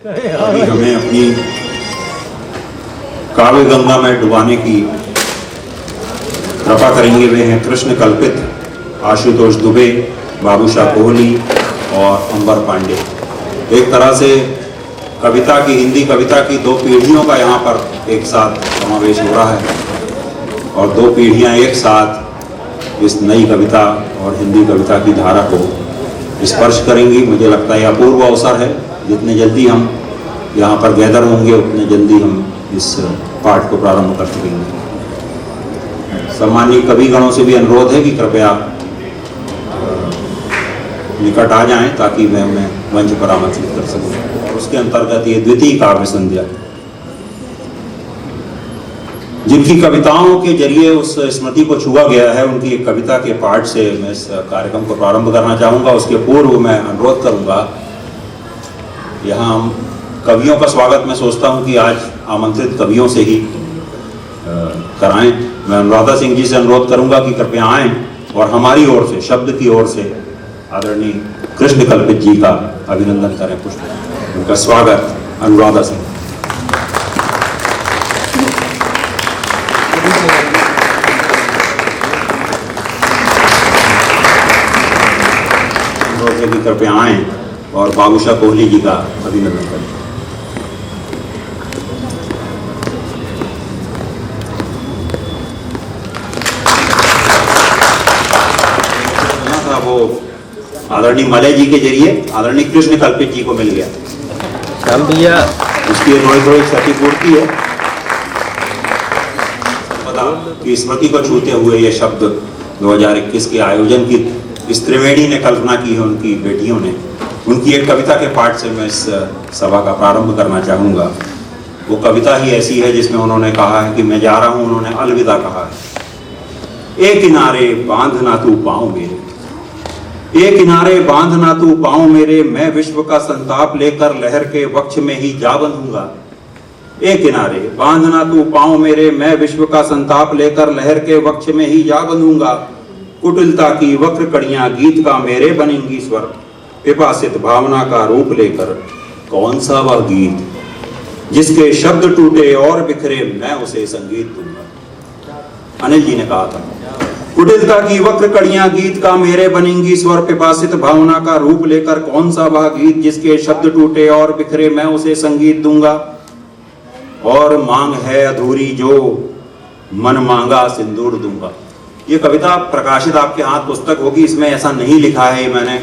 अभी हमें अपनी काव्य गंगा में डुबाने की कृपा करेंगे वे हैं कृष्ण कल्पित आशुतोष दुबे, बाबूशाह कोहली और अंबर पांडे। एक तरह से कविता की, हिंदी कविता की दो पीढ़ियों का यहाँ पर एक साथ समावेश हो रहा है और दो पीढ़ियाँ एक साथ इस नई कविता और हिंदी कविता की धारा को स्पर्श करेंगी। मुझे लगता है अपूर्व अवसर है। जितने जल्दी हम यहाँ पर गैदर होंगे उतने जल्दी हम इस पाठ को प्रारंभ कर सकेंगे। सम्मानीय कविगणों से भी अनुरोध है कि कृपया निकट आ जाएं ताकि मैं उन्हें मंच पर आमंत्रित कर सकूं। और उसके अंतर्गत ये द्वितीय काव्य संध्या, जिनकी कविताओं के जरिए उस स्मृति को छुआ गया है, उनकी एक कविता के पाठ से मैं इस कार्यक्रम को प्रारंभ करना चाहूँगा। उसके पूर्व मैं अनुरोध करूँगा, यहाँ हम कवियों का स्वागत मैं सोचता हूँ कि आज आमंत्रित कवियों से ही कराएं। मैं अनुराधा सिंह जी से अनुरोध करूँगा कि कृपया आएँ और हमारी ओर से, शब्द की ओर से आदरणीय कृष्ण कल्पित जी का अभिनंदन करें। पुष्प उनका स्वागत अनुराधा सिंह। कि कृपया आएं और बाबूशाह कोहली जी का अभिनंदन करें। था वो आदरणीय मलय जी के जरिए आदरणीय कृष्ण कल्पित जी को मिल गया। भैया उसकी थोड़ी क्षतिपूर्ति है। पता कि स्मृति को छूते हुए ये शब्द 2021 के आयोजन की इस त्रिवेणी ने कल्पना की है, उनकी बेटियों ने। उनकी एक कविता के पाठ से मैं इस सभा का प्रारंभ करना चाहूँगा। वो कविता ही ऐसी है जिसमें उन्होंने कहा है कि मैं जा रहा हूँ, उन्होंने अलविदा कहा है। ए किनारे बांधना तू पाँव मेरे, ए किनारे बांधना तू पाँव मेरे, मैं विश्व का संताप लेकर लहर के वक्ष में ही जा बंधूंगा। ए किनारे बांधना तू पाँव मेरे, मैं विश्व का संताप लेकर लहर के वक्ष में ही जा बंधूंगा। कुटिलता की वक्र कड़ियां गीत का मेरे बनेंगी स्वर, पिपासित भावना का रूप लेकर कौन सा वह गीत जिसके शब्द टूटे और बिखरे, मैं उसे संगीत दूंगा। अनिल जी ने कहा था, कुटिलता की वक्र कड़ियां गीत का मेरे बनेंगी स्वर, पिपासित भावना का रूप लेकर कौन सा वह गीत जिसके शब्द टूटे और बिखरे, मैं उसे संगीत दूंगा। और मांग है अधूरी जो मन मांगा सिंदूर दूंगा। ये कविता प्रकाशित आपके हाथ पुस्तक होगी, इसमें ऐसा नहीं लिखा है, मैंने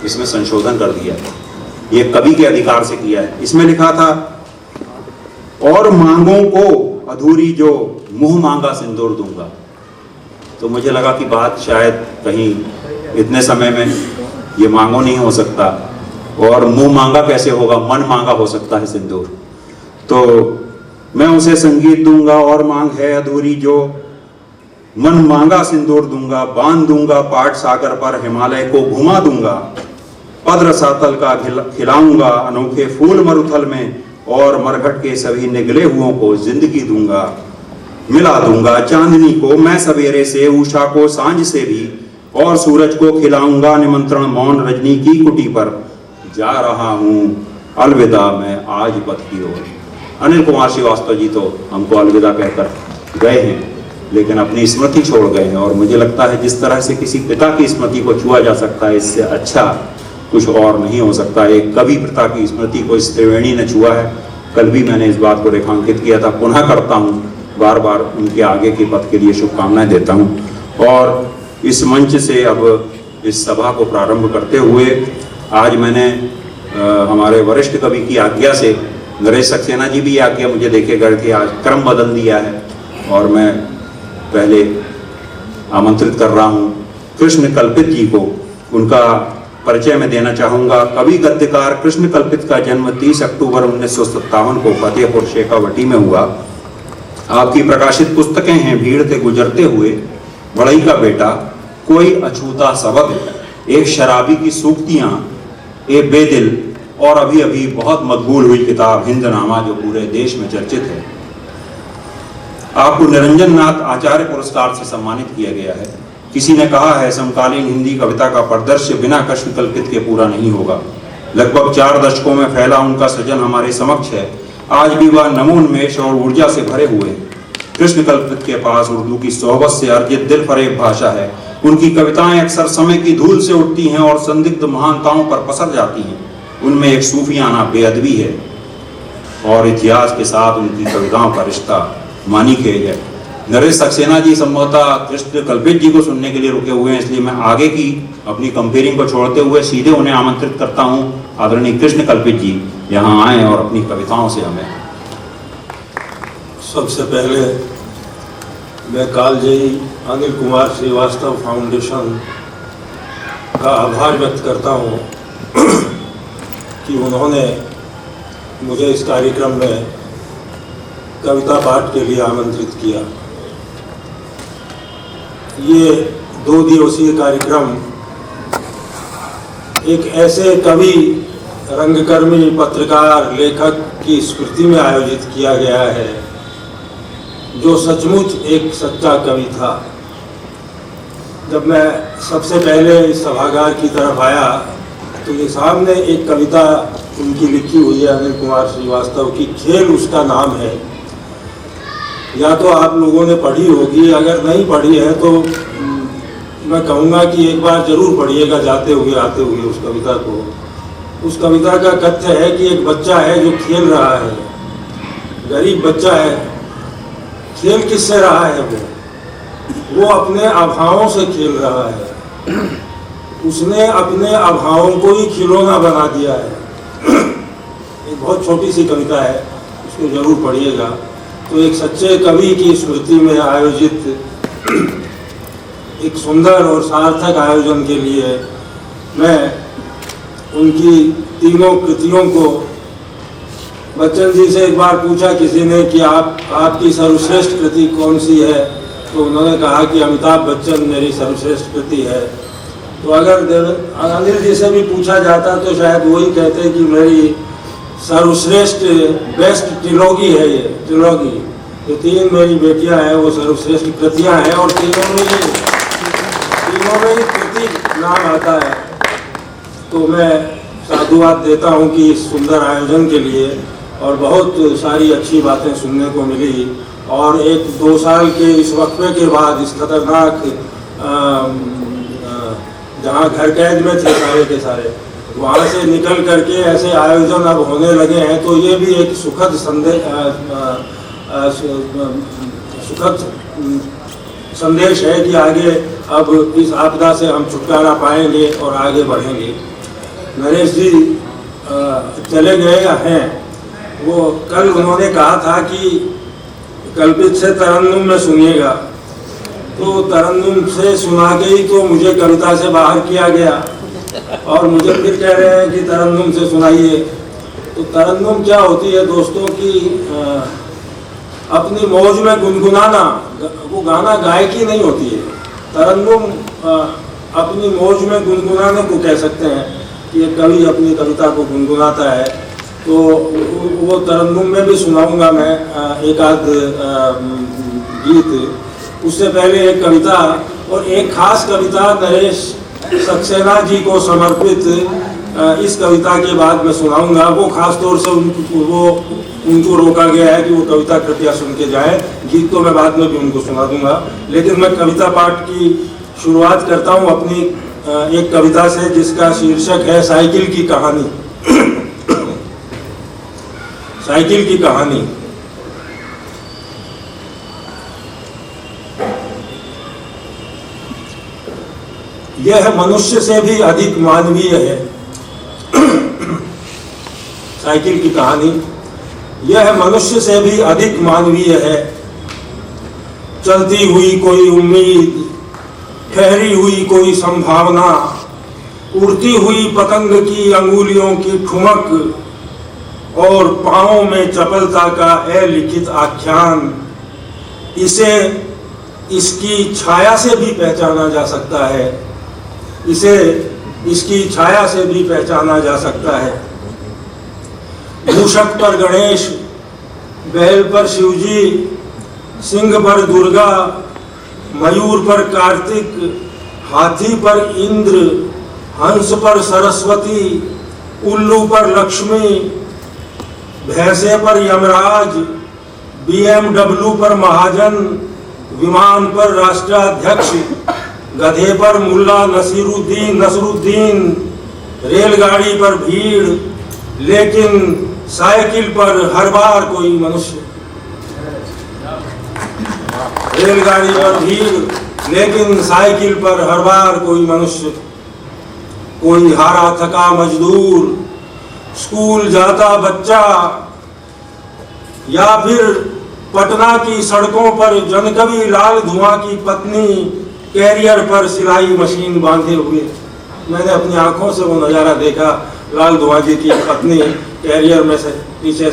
इसमें संशोधन कर दिया है। ये कवि के अधिकार से किया है। इसमें लिखा था, और मांगों को अधूरी जो मुंह मांगा सिंदूर दूंगा। तो मुझे लगा कि बात शायद कहीं इतने समय में ये मांगो नहीं हो सकता, और मुंह मांगा कैसे होगा, मन मांगा हो सकता है सिंदूर। तो मैं उसे संगीत दूंगा, और मांग है अधूरी जो मन मांगा सिंदूर दूंगा। बांध दूंगा पाट सागर पर हिमालय को घुमा दूंगा, पद्र सातल का खिलाऊंगा अनोखे फूल मरुथल में, और मरघट के सभी निगले हुओं को जिंदगी दूंगा। मिला दूंगा चांदनी को मैं सवेरे से, उषा को सांझ से भी, और सूरज को खिलाऊंगा निमंत्रण मौन रजनी की कुटी पर। जा रहा हूँ अलविदा मैं आज पथ की ओर। अनिल कुमार श्रीवास्तव जी तो हमको अलविदा कहकर गए हैं, लेकिन अपनी स्मृति छोड़ गए हैं। और मुझे लगता है जिस तरह से किसी पिता की स्मृति को छुआ जा सकता है, इससे अच्छा कुछ और नहीं हो सकता। एक कवि पिता की स्मृति को इस त्रिवेणी ने छुआ है। कल भी मैंने इस बात को रेखांकित किया था, पुनः करता हूँ, बार बार उनके आगे के पथ के लिए शुभकामनाएं देता हूँ। और इस मंच से अब इस सभा को प्रारंभ करते हुए आज मैंने हमारे वरिष्ठ कवि की आज्ञा से, नरेश सक्सेना जी भी आज्ञा मुझे देके गए थे, आज क्रम बदल दिया है और मैं पहले आमंत्रित कर रहा हूँ कृष्ण कल्पित जी को। उनका परिचय में देना चाहूँगा। कवि गद्यकार कृष्ण कल्पित का जन्म 30 अक्टूबर 1957 को फतेहपुर शेखावटी में हुआ। आपकी प्रकाशित पुस्तकें हैं भीड़ से गुजरते हुए, बड़ई का बेटा, कोई अछूता सबक, एक शराबी की सूक्तियाँ, ए बेदिल, और अभी अभी बहुत मकबूल हुई किताब हिंदनामा जो पूरे देश में चर्चित है। आपको निरंजन नाथ आचार्य पुरस्कार से सम्मानित किया गया है। किसी ने कहा है समकालीन हिंदी कविता का परिदृश्य बिना कृष्ण कल्पित के पूरा नहीं होगा। लगभग 4 दशकों में फैला उनका सृजन हमारे समक्ष है। आज भी वह नमोन्मेष और ऊर्जा से भरे हुए हैं। कृष्ण कल्पित के पास उर्दू की सोहबत से अर्जित दिल फरेब भाषा है। उनकी कविताएं अक्सर समय की धूल से उठती हैं और संदिग्ध महानताओं पर पसर जाती हैं। उनमें एक सूफियाना बेअदबी है और इतिहास के साथ उनकी कविताओं का रिश्ता मानीखेज है। नरेश सक्सेना जी संभवतः कृष्ण कल्पित जी को सुनने के लिए रुके हुए हैं, इसलिए मैं आगे की अपनी कंपेयरिंग को छोड़ते हुए सीधे उन्हें आमंत्रित करता हूं। आदरणीय कृष्ण कल्पित जी यहाँ आए और अपनी कविताओं से हमें। सबसे पहले मैं कालजयी अनिल कुमार श्रीवास्तव फाउंडेशन का आभार व्यक्त करता हूँ कि उन्होंने मुझे इस कार्यक्रम में कविता पाठ के लिए आमंत्रित किया। ये 2 दिवसीय कार्यक्रम एक ऐसे कवि, रंगकर्मी, पत्रकार, लेखक की स्मृति में आयोजित किया गया है जो सचमुच एक सच्चा कवि था। जब मैं सबसे पहले इस सभागार की तरफ आया तो ये सामने एक कविता उनकी लिखी हुई है, अनिल कुमार श्रीवास्तव की, खेल उसका नाम है। या तो आप लोगों ने पढ़ी होगी, अगर नहीं पढ़ी है तो मैं कहूँगा कि एक बार जरूर पढ़िएगा जाते हुए आते हुए उस कविता को। उस कविता का कथ्य है कि एक बच्चा है जो खेल रहा है, गरीब बच्चा है। खेल किससे रहा है? वो अपने अभावों से खेल रहा है। उसने अपने अभावों को ही खिलौना बना दिया है। एक बहुत छोटी सी कविता है, उसको जरूर पढ़िएगा। तो एक सच्चे कवि की स्मृति में आयोजित एक सुंदर और सार्थक आयोजन के लिए मैं उनकी तीनों कृतियों को, बच्चन जी से एक बार पूछा किसी ने कि आपकी सर्वश्रेष्ठ कृति कौन सी है, तो उन्होंने कहा कि अमिताभ बच्चन मेरी सर्वश्रेष्ठ कृति है। तो अगर अनिल जी से भी पूछा जाता तो शायद वही कहते कि मेरी सर्वश्रेष्ठ बेस्ट ट्रिलॉगी है। ये ट्रिलॉगी, जो 3 मेरी बेटियां हैं वो सर्वश्रेष्ठ कृतियां हैं और तीनों में ही कृति नाम आता है। तो मैं साधुवाद देता हूं कि इस सुंदर आयोजन के लिए, और बहुत सारी अच्छी बातें सुनने को मिली। और 1-2 साल के इस वक्फे के बाद, इस खतरनाक जहाँ घर कैद में थे सारे के सारे, वहाँ से निकल करके ऐसे आयोजन अब होने लगे हैं, तो ये भी एक सुखद संदेश है कि आगे अब इस आपदा से हम छुटकारा पाएंगे और आगे बढ़ेंगे। नरेश जी चले गए हैं। वो कल उन्होंने कहा था कि कल्पित से तरन्नुम में सुनिएगा, तो तरन्नुम से सुना के ही तो मुझे कविता से बाहर किया गया और मुझे फिर कह रहे हैं कि तरन्नुम से सुनाइए। तो तरन्नुम क्या होती है दोस्तों की अपनी मौज में गुनगुनाना, वो गाना गायकी नहीं होती है। तरन्नुम अपनी मौज में गुनगुनाने को कह सकते हैं कि एक कवि अपनी कविता को गुनगुनाता है। तो वो तरन्नुम में भी सुनाऊंगा मैं एक आध गीत। उससे पहले एक कविता, और एक खास कविता नरेश सक्सेना जी को समर्पित इस कविता के बाद मैं सुनाऊंगा। वो खास तौर से उनको रोका गया है कि वो कविता कृपया सुन के जाए। गीत तो मैं बाद में भी उनको सुना दूंगा, लेकिन मैं कविता पाठ की शुरुआत करता हूँ अपनी एक कविता से जिसका शीर्षक है साइकिल की कहानी। साइकिल की कहानी। यह मनुष्य से भी अधिक मानवीय है। साइकिल की कहानी। यह मनुष्य से भी अधिक मानवीय है। चलती हुई कोई उम्मीद, ठहरी हुई कोई संभावना, उड़ती हुई पतंग की अंगुलियों की ठुमक और पांवों में चपलता का अलिखित आख्यान। इसे इसकी छाया से भी पहचाना जा सकता है। इसे इसकी छाया से भी पहचाना जा सकता है। मूषक पर गणेश, बैल पर शिवजी, सिंह पर दुर्गा, मयूर पर कार्तिक, हाथी पर इंद्र, हंस पर सरस्वती, उल्लू पर लक्ष्मी, भैंसे पर यमराज, BMW पर महाजन, विमान पर राष्ट्राध्यक्ष, गधे पर मुल्ला नसरुद्दीन, रेलगाड़ी पर भीड़, लेकिन साइकिल पर हर बार कोई मनुष्य। रेलगाड़ी पर भीड़, लेकिन साइकिल पर हर बार कोई मनुष्य। कोई हारा थका मजदूर, स्कूल जाता बच्चा, या फिर पटना की सड़कों पर जनकवि लाल धुआं की पत्नी कैरियर पर सिलाई मशीन बांधे हुए। मैंने अपनी आंखों से वो नज़ारा देखा, लाल धुआं जी की पत्नी कैरियर में से पीछे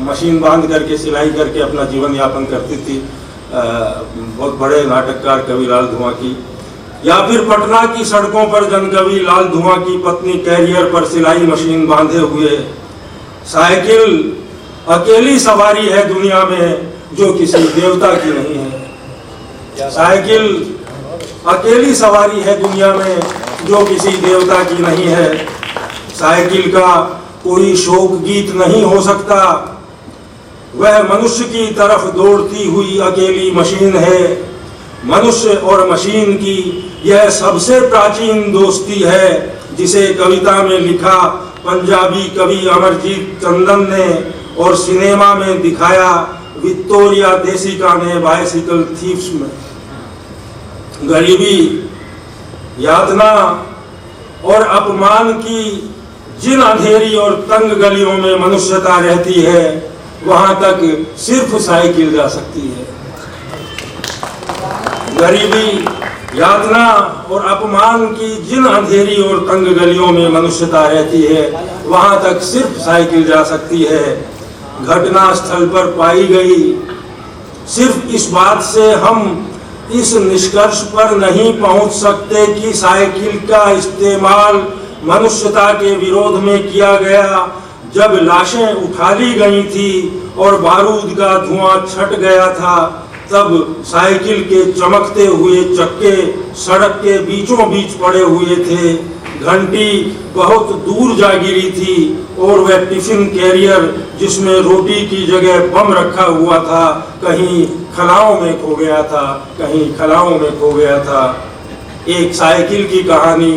मशीन बांध करके सिलाई करके अपना जीवन यापन करती थी। बहुत बड़े नाटककार कवि लाल धुआं की। या फिर पटना की सड़कों पर जनकवि लाल धुआं की पत्नी कैरियर पर सिलाई मशीन बांधे हुए। साइकिल अकेली सवारी है दुनिया में जो किसी देवता की नहीं है। साइकिल अकेली सवारी है दुनिया में जो किसी देवता की नहीं है। साइकिल का कोई शोक गीत नहीं हो सकता, वह मनुष्य की तरफ दौड़ती हुई अकेली मशीन है। मनुष्य और मशीन की यह सबसे प्राचीन दोस्ती है, जिसे कविता में लिखा पंजाबी कवि अमरजीत टंडन ने और सिनेमा में दिखाया विक्टोरिया देसिका ने बाइसिकल थीव्स में। गरीबी, यातना और अपमान की जिन अंधेरी और तंग गलियों में मनुष्यता रहती है, वहां तक सिर्फ साइकिल जा सकती है। गरीबी, यातना और अपमान की जिन अंधेरी और तंग गलियों में मनुष्यता रहती है, वहां तक सिर्फ साइकिल जा सकती है। घटना स्थल पर पाई गई। सिर्फ इस बात से हम इस निष्कर्ष पर नहीं पहुंच सकते कि साइकिल का इस्तेमाल मनुष्यता के विरोध में किया गया। जब लाशें उठा ली गई थी और बारूद का धुआं छट गया था, तब साइकिल के चमकते हुए चक्के सड़क के बीचों बीच पड़े हुए थे। घंटी बहुत दूर जा गिरी थी और वह टिफिन कैरियर जिसमें रोटी की जगह बम रखा हुआ था, कहीं खलाओं में खो गया था, कहीं खलाओं में खो गया था। एक साइकिल की कहानी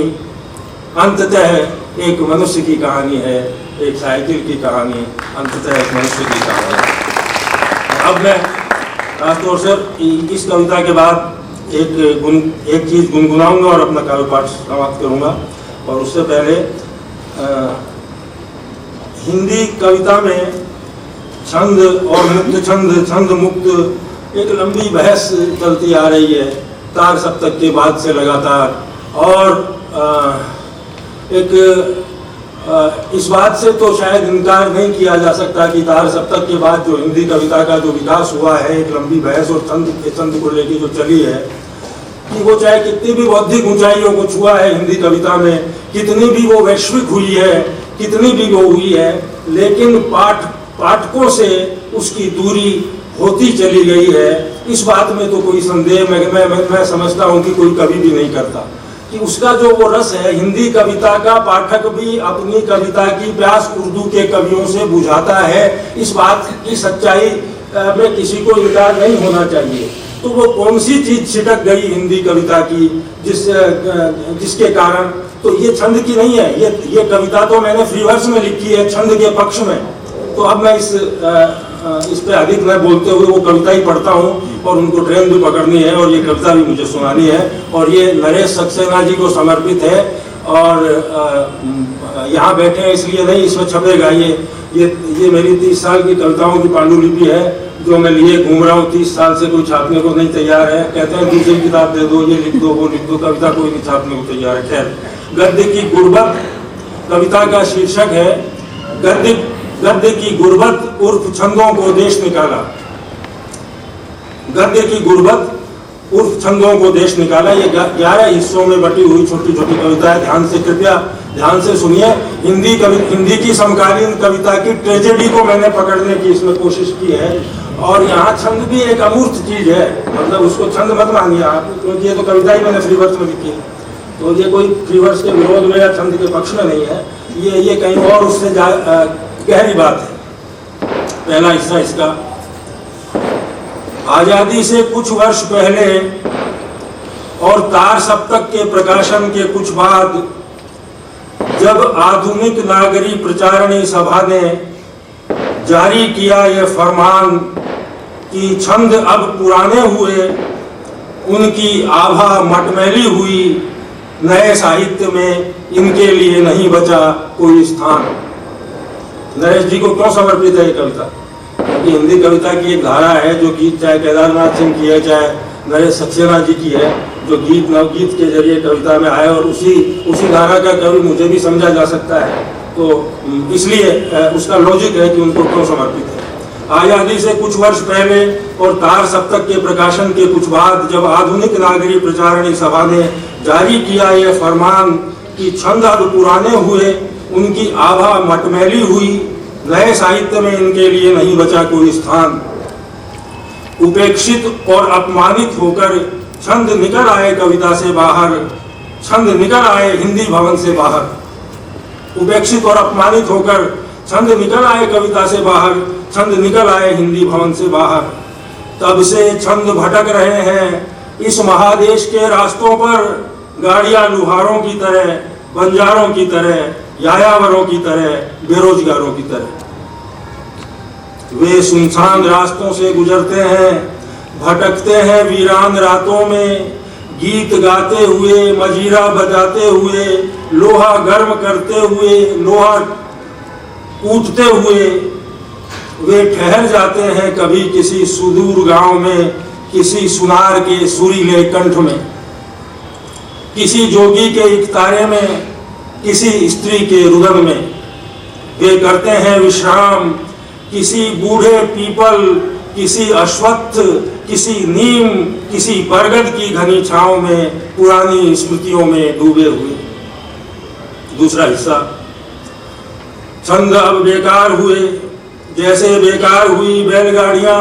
अंततः एक मनुष्य की कहानी है। एक साइकिल की कहानी अंततः एक मनुष्य की कहानी है। अब मैं खासतौर से इस कविता के बाद एक चीज गुनगुनाऊंगा और अपना काव्य पाठ समाप्त करूंगा। और उससे पहले हिंदी कविता में छंद और मुक्त छंद, छंद मुक्त एक लंबी बहस चलती आ रही है तार सप्तक के बाद से लगातार। और इस बात से तो शायद इनकार नहीं किया जा सकता कि तार सप्तक के बाद जो हिंदी कविता का जो विकास हुआ है, एक लंबी बहस और छंद को लेकर जो चली है, कि वो चाहे कितनी भी बौद्धिक ऊंचाइयों को छुआ है हिंदी कविता में, कितनी भी वो वैश्विक हुई है, कितनी भी वो हुई है, लेकिन पाठकों से उसकी दूरी होती चली गई है। इस बात में तो कोई संदेह मैं समझता हूँ कि कोई कवि भी नहीं करता कि उसका जो वो रस है हिंदी कविता का, पाठक भी अपनी कविता की प्यास उर्दू के कवियों से बुझाता है। इस बात की सच्चाई में किसी को इनकार नहीं होना चाहिए। तो वो कौन सी चीज छिटक गई हिंदी कविता की जिसके कारण, तो ये छंद की नहीं है, ये कविता तो मैंने फ्री वर्स में लिखी है छंद के पक्ष में। तो अब मैं इस पे अधिक न बोलते हुए वो कविता ही पढ़ता हूँ और उनको ट्रेन भी पकड़नी है और ये कविता भी मुझे सुनानी है। और ये नरेश सक्सेना जी को समर्पित है और यहाँ बैठे हैं इसलिए नहीं, इसमें छपेगा। ये मेरी 30 साल की कविताओं की पांडुलिपि है जो मैं लिए घूम रहा हूँ। 30 साल से कोई छापने को नहीं तैयार है। कहते हैं दूसरी किताब दे दो, ये लिख दो, वो लिख दो, कविता कोई नहीं छापने को तैयार है। खैर, गद्य की गुर्बत कविता का शीर्षक है। गद्य की गुर्बत उर्फ छंदों को देश निकाला। गद्य की गुर्बत उर्फ छंदों को देश निकाला। ये 11 हिस्सों में बटी हुई छोटी छोटी कविता है। कृपया ध्यान से सुनिए। हिंदी की समकालीन कविता की ट्रेजेडी को मैंने पकड़ने की इसमें कोशिश की है। और यहाँ छंद भी एक अमूर्त चीज है, मतलब उसको छंद मत मानिए आप, क्योंकि ये तो कविता ही मैंने फ्री वर्स में लिखी है। तो ये कोई फ्री वर्स के विरोध में या छंद के पक्ष में नहीं है, ये कहीं और उससे गहरी बात है। पहला हिस्सा इसका, आजादी से कुछ वर्ष पहले और तार सप्तक के प्रकाशन के कुछ बाद जब आधुनिक नागरी प्रचारणी सभा ने जारी किया यह फरमान कि छंद अब पुराने हुए, उनकी आभा मटमैली हुई, नए साहित्य में इनके लिए नहीं बचा कोई स्थान। नरेश जी को क्यों समर्पित है ये कविता? क्योंकि हिंदी कविता की एक धारा है जो गीत चाहे केदारनाथ सिंह की है चाहे नरेश सक्सेना जी की है, जो गीत नवगीत के जरिए कविता में आए, और उसी धारा का कवि मुझे भी समझा जा सकता है, तो इसलिए उसका लॉजिक है कि उनको क्यों समर्पित है। आजादी से कुछ वर्ष पहले और तार सप्तक के प्रकाशन के कुछ बाद जब आधुनिक नागरी प्रचारणी सभा ने जारी किया यह फरमान कि छंद अब पुराने हुए, उनकी आभा मटमैली हुई, नए साहित्य में इनके लिए नहीं बचा कोई स्थान। उपेक्षित और अपमानित होकर छंद निकल आए कविता से बाहर, छंद निकल आए हिंदी भवन से बाहर। उपेक्षित और अपमानित होकर छंद निकल आए कविता से बाहर, छंद निकल आए हिंदी भवन से बाहर। तब से छंद भटक रहे हैं इस महादेश के रास्तों पर, गाड़ियां लुहारों की तरह, बंजारों की तरह, यायावरों की तरह, बेरोजगारों की तरह। वे सुनसान रास्तों से गुजरते हैं, भटकते हैं वीरान रातों में, गीत गाते हुए, मजीरा बजाते हुए, लोहा गर्म करते हुए, लोहा कूटते हुए। वे ठहर जाते हैं कभी किसी सुदूर गांव में, किसी सुनार के सुरीले कंठ में, किसी जोगी के इकतारे में, किसी स्त्री के रुदन में। वे करते हैं विश्राम किसी बूढ़े पीपल, किसी अश्वत्थ, किसी नीम, किसी बरगद की घनी छांव में, पुरानी स्मृतियों में डूबे हुए। दूसरा हिस्सा, छंद अब बेकार हुए, जैसे बेकार हुई बैलगाड़ियां,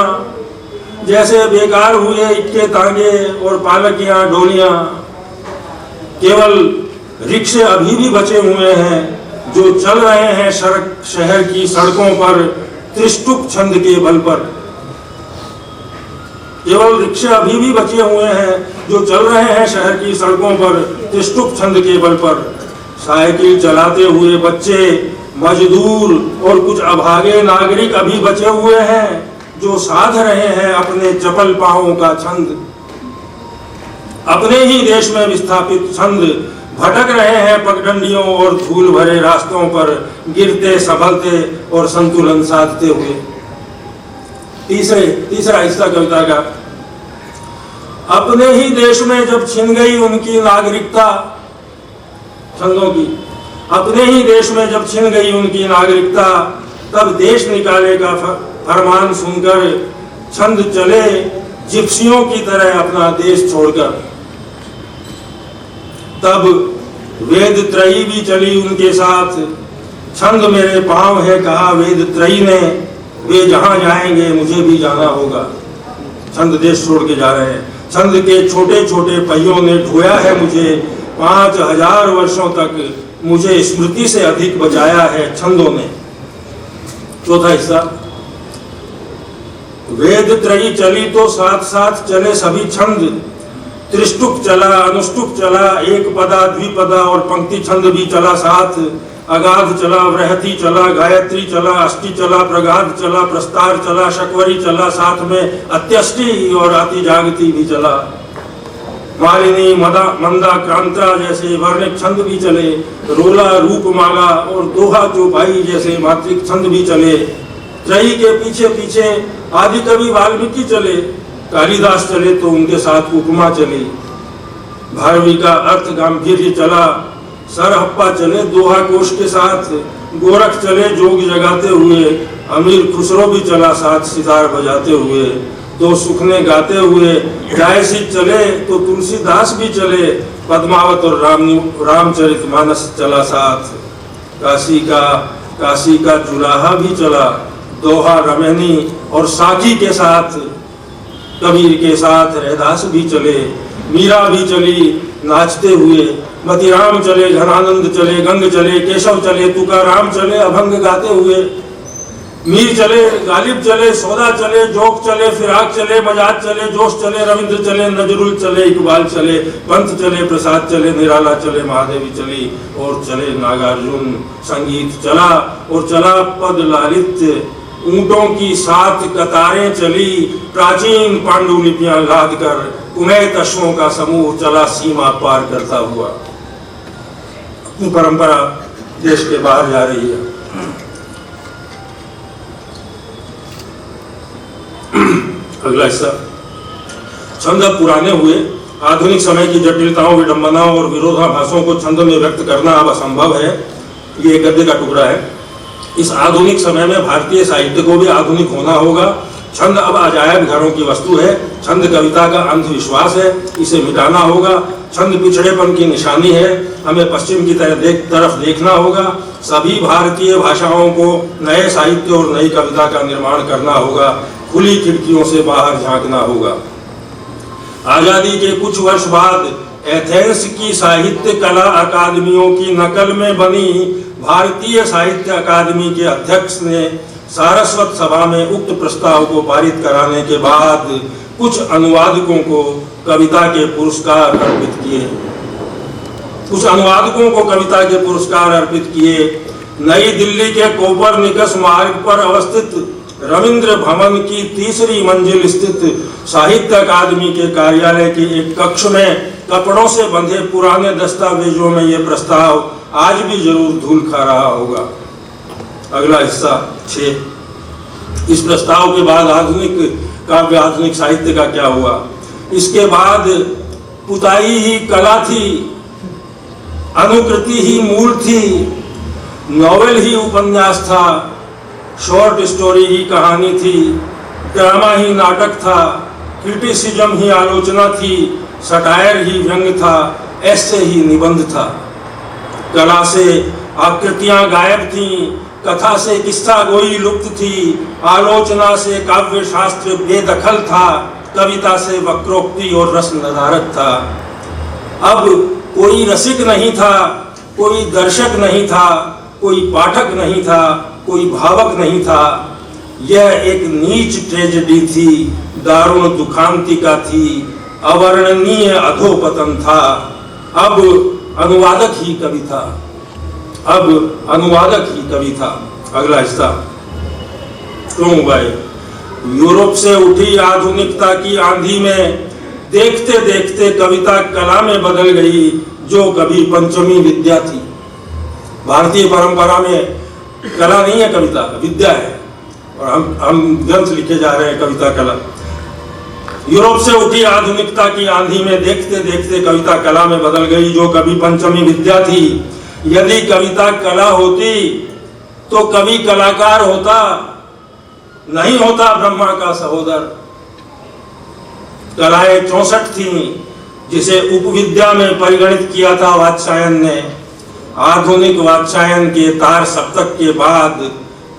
जैसे बेकार हुए इक्के तांगे और पालकियां डोलियां। केवल रिक्शे अभी भी बचे हुए हैं जो चल रहे हैं शहर की सड़कों पर त्रिष्टुप छंद के बल पर। केवल रिक्शे अभी भी बचे हुए हैं जो चल रहे हैं शहर की सड़कों पर त्रिष्टुप छंद के बल पर। साइकिल चलाते हुए बच्चे, मजदूर और कुछ अभागे नागरिक अभी बचे हुए हैं जो साध रहे हैं अपने चपल पांवों का छंद। अपने ही देश में विस्थापित छंद भटक रहे हैं पगडंडियों और धूल भरे रास्तों पर, गिरते संभलते और संतुलन साधते हुए। तीसरा हिस्सा कविता का, अपने ही देश में जब छिन गई उनकी नागरिकता, छंदों की, अपने ही देश में जब छिन गई उनकी नागरिकता, तब देश निकाले का फरमान सुनकर छंद चले जिप्सियों की तरह अपना देश छोड़कर। तब वेद त्रयी भी चली उनके साथ, छंद मेरे पांव है कहा वेद त्रयी ने, वे जहां जाएंगे मुझे भी जाना होगा। छंद देश छोड़ के जा रहे हैं। छंद के छोटे छोटे पहियों ने ढोया है मुझे, 5000 वर्षों तक मुझे स्मृति से अधिक बचाया है छंदों ने। चौथा हिस्सा, वेद त्रयी चली तो साथ साथ चले सभी छंद। त्रिष्टुप चला, अनुष्टुप चला, एक पदा, द्विपदा और पंक्ति छंद भी चला साथ। अगाध चला, बृहति चला, गायत्री चला, अष्टि चला, प्रगाध चला, प्रस्तार चला, शकवरी चला, साथ में अत्यष्टि और अति जागती भी चला। मालिनी, मंदा, क्रांता जैसे वर्णिक छंद भी चले। रोला, रूपमाला और दोहा चौपाई जैसे मात्रिक छंद भी चले। त्रयी के पीछे पीछे आदि कवि वाल्मीकि चले, कालिदास चले तो उनके साथ उपमा चली। भारवी का अर्थ गांभीर्य चला, सरहप्पा चले दोहा कोश के साथ। गोरख चले जोग जगाते हुए, अमीर खुसरो भी चला साथ सितार बजाते हुए। दो सुखने गाते हुए जायसी चले तो तुलसीदास भी चले, पद्मावत और रामचरितमानस चला साथ। काशी का जुलाहा भी चला, दोहा रमैनी और साकी के साथ। कबीर के साथ रैदास भी चले, मीरा भी चली, नाचते हुए, मतिराम चले, घनानंद चले, गंग चले, केशव चले, तुकाराम चले अभंग गाते हुए, मीर चले, गालिब चले, सौदा चले, जोक चले, फिराक चले, मजाज चले, जोश चले, रविंद्र चले, नजरुल चले, इकबाल चले, पंत चले, प्रसाद चले, निराला चले, महादेवी चली और चले नागार्जुन। संगीत चला और चला पद लालित्य, ऊंटों की 7 कतारें चली, प्राचीन पांडुलिपियां लाद कर कुमैत अश्वों का समूह चला सीमा पार करता हुआ। अपनी परंपरा देश के बाहर जा रही है। अगला हिस्सा, छंद अब पुराने हुए, आधुनिक समय की जटिलताओं, विडंबनाओं और विरोधाभासों को छंद में व्यक्त करना अब असंभव है। ये एक गद्य का टुकड़ा है। इस आधुनिक समय में भारतीय साहित्य को भी आधुनिक होना होगा। छंद अब अजायब घरों की वस्तु है। छंद कविता का अंधविश्वास है, इसे मिटाना होगा। छंद पिछड़ेपन की निशानी है, हमें पश्चिम की तरफ देखना होगा। सभी भारतीय भाषाओं को नए साहित्य और नई कविता का निर्माण करना होगा। खुली खिड़कियों से बाहर झांकना होगा। आजादी के कुछ वर्ष बाद एथेंस की साहित्य कला अकादमियों की नकल में बनी भारतीय साहित्य अकादमी के अध्यक्ष ने सारस्वत सभा में उक्त प्रस्ताव को पारित कराने के बाद कुछ अनुवादकों को कविता के पुरस्कार अर्पित किए। नई दिल्ली के कोपरनिकस मार्ग पर अवस्थित रविंद्र भवन की 3री मंजिल स्थित साहित्य अकादमी के कार्यालय के एक कक्ष में कपड़ों से बंधे पुराने दस्तावेजों में यह प्रस्ताव आज भी जरूर धूल खा रहा होगा। अगला हिस्सा 6। इस प्रस्ताव के बाद आधुनिक काव्य, आधुनिक साहित्य का क्या हुआ? इसके बाद पुताई ही कला थी, अनुकृति ही मूल थी, नॉवेल ही उपन्यास था, शॉर्ट स्टोरी ही कहानी थी, ड्रामा ही नाटक था, क्रिटिसिज्म ही आलोचना थी, सटायर ही व्यंग था, ऐसे ही निबंध था। कला से आकृतियां गायब थीं, कथा से किस्सा गोई लुप्त थी, आलोचना से काव्य शास्त्र बेदखल था, कविता से वक्रोक्ति और रस नदारत था। अब कोई रसिक नहीं था, कोई दर्शक नहीं था, कोई पाठक नहीं था, कोई भावक नहीं था। यह एक नीच ट्रेजेडी थी, दारुण दुखांतिका थी, अवर्णनीय अधोपतन था। अब अनुवादक ही कवि था, अगला हिस्सा, क्यों भाई? यूरोप से उठी आधुनिकता की आंधी में देखते देखते कविता कला में बदल गई, जो कभी पंचमी विद्या थी। भारतीय परंपरा में कला नहीं है, कविता विद्या है, और हम ग्रंथ लिखे जा रहे हैं कविता कला। यूरोप से उठी आधुनिकता की आंधी में देखते देखते कविता कला में बदल गई, जो कभी पंचमी विद्या थी। यदि कविता कला होती तो कवि कलाकार होता, नहीं होता ब्रह्मा का सहोदर। कलाएं 64 थीं, जिसे उपविद्या में परिगणित किया था वात्स्यायन ने। आधुनिक वात्स्यायन के तार सप्तक के बाद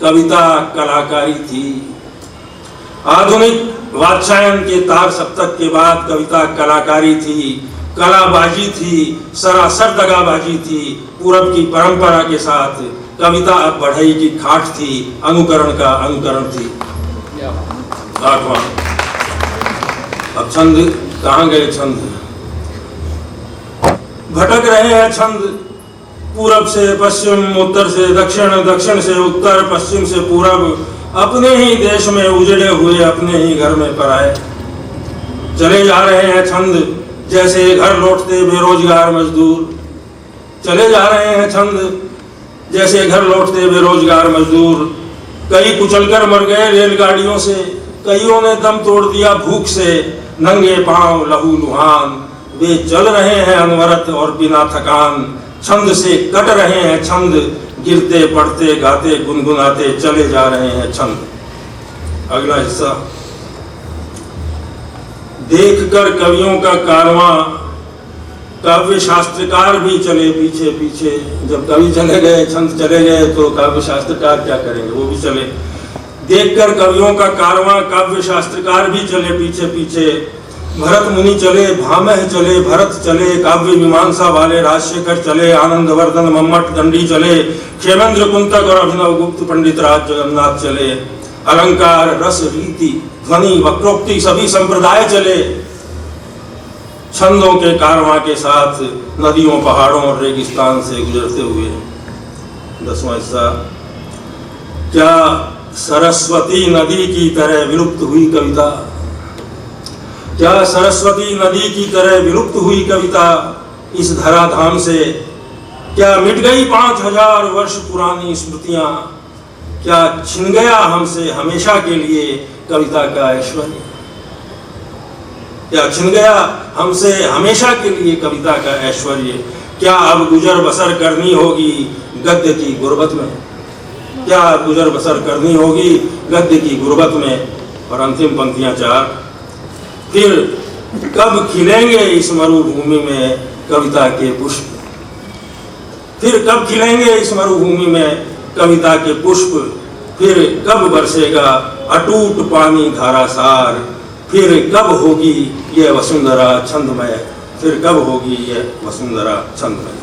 कविता कलाकारी थी। आधुनिक वात्स्यायन के तार सप्तक के बाद कविता कलाकारी थी, कलाबाजी थी, सरासर दगाबाजी थी। पूरब की परंपरा के साथ कविता अब बढ़ई की खाट थी, अनुकरण का अनुकरण थी। 8वां, अब छंद कहाँ गए? छंद भटक रहे हैं छंद, पूरब से पश्चिम, उत्तर से दक्षिण, दक्षिण से उत्तर, पश्चिम से पूरब, अपने ही देश में उजड़े हुए, अपने ही घर में पराए। चले जा रहे हैं छंद, जैसे घर लौटते बेरोजगार मजदूर। चले जा रहे हैं छंद, जैसे घर लौटते बेरोजगार मजदूर। कई कुचलकर मर गए रेलगाड़ियों से, कईयों ने दम तोड़ दिया भूख से। नंगे पांव लहू लुहान, वे चल रहे हैं अनवरत और बिना थकान। छंद से कट रहे हैं छंद, गिरते पड़ते गाते गुनगुनाते चले जा रहे हैं छंद। अगला हिस्सा, देखकर कवियों का कारवां, काव्य शास्त्रकार भी चले पीछे पीछे। जब कवि चले गए, छंद चले गए, तो काव्य शास्त्रकार क्या करेंगे? वो भी चले। देखकर कवियों का कारवां, काव्य शास्त्रकार भी चले पीछे पीछे। भरत मुनि चले, भामह चले, भरत चले, काव्य मीमांसा वाले राजशेखर चले, आनंदवर्धन मम्मट दंडी चले, क्षेमेंद्र कुंतक और अभिनव गुप्त पंडित राज जगन्नाथ चले, अलंकार रस रीति ध्वनि वक्रोक्ति सभी संप्रदाय चले, छंदों के कारवां के साथ नदियों पहाड़ों और रेगिस्तान से गुजरते हुए। 10वां हिस्सा, क्या सरस्वती नदी की तरह विलुप्त हुई कविता, क्या सरस्वती नदी की तरह विलुप्त हुई कविता इस धराधाम से, क्या मिट गई 5000 वर्ष पुरानी स्मृतियां, क्या छिन गया हमसे हमेशा के लिए कविता का ऐश्वर्य, क्या छिन गया हमसे हमेशा के लिए कविता का ऐश्वर्य, क्या अब गुजर बसर करनी होगी गद्य की गुर्बत में, क्या गुजर बसर करनी होगी गद्य की गुर्बत में। और अंतिम पंक्तियां 4, फिर कब खिलेंगे इस मरुभूमि में कविता के पुष्प, फिर कब खिलेंगे इस मरुभूमि में कविता के पुष्प, फिर कब बरसेगा अटूट पानी धारासार, फिर कब होगी ये वसुंधरा छंदमय, फिर कब होगी ये वसुंधरा छंदमय।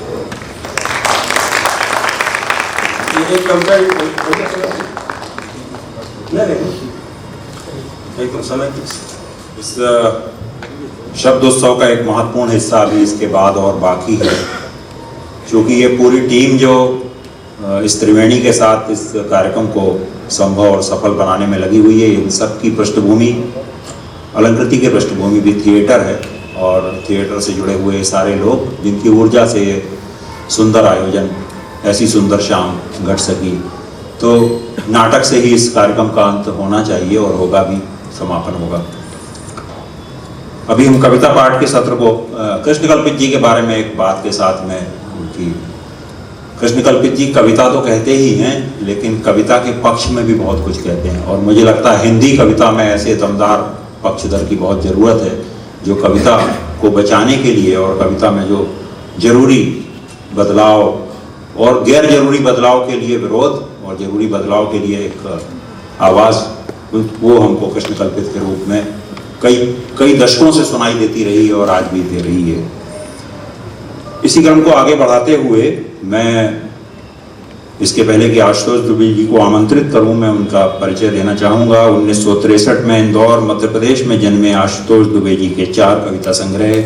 ये एक कविता एकदम समय इस शब्द उत्सव का एक महत्वपूर्ण हिस्सा अभी इसके बाद और बाकी है, क्योंकि ये पूरी टीम जो इस त्रिवेणी के साथ इस कार्यक्रम को संभव और सफल बनाने में लगी हुई है, इन सब की पृष्ठभूमि अलंकृति की पृष्ठभूमि भी थिएटर है, और थिएटर से जुड़े हुए सारे लोग जिनकी ऊर्जा से ये सुंदर आयोजन, ऐसी सुंदर शाम घट सकी। तो नाटक से ही इस कार्यक्रम का अंत होना चाहिए और होगा भी, समापन होगा। अभी हम कविता पाठ के सत्र को कृष्णकल्पित जी के बारे में एक बात के साथ में उनकी, कृष्णकल्पित जी कविता तो कहते ही हैं, लेकिन कविता के पक्ष में भी बहुत कुछ कहते हैं, और मुझे लगता है हिंदी कविता में ऐसे दमदार पक्षधर की बहुत ज़रूरत है, जो कविता को बचाने के लिए और कविता में जो जरूरी बदलाव और गैर जरूरी बदलाव के लिए विरोध और जरूरी बदलाव के लिए एक आवाज़, वो हमको कृष्णकल्पित के रूप में कई दशकों से सुनाई देती रही है और आज भी दे रही है। इसी क्रम को आगे बढ़ाते हुए मैं इसके पहले कि आशुतोष दुबे जी को आमंत्रित करूं, मैं उनका परिचय देना चाहूँगा। 1963 में इंदौर मध्य प्रदेश में जन्मे आशुतोष दुबे जी के 4 कविता संग्रह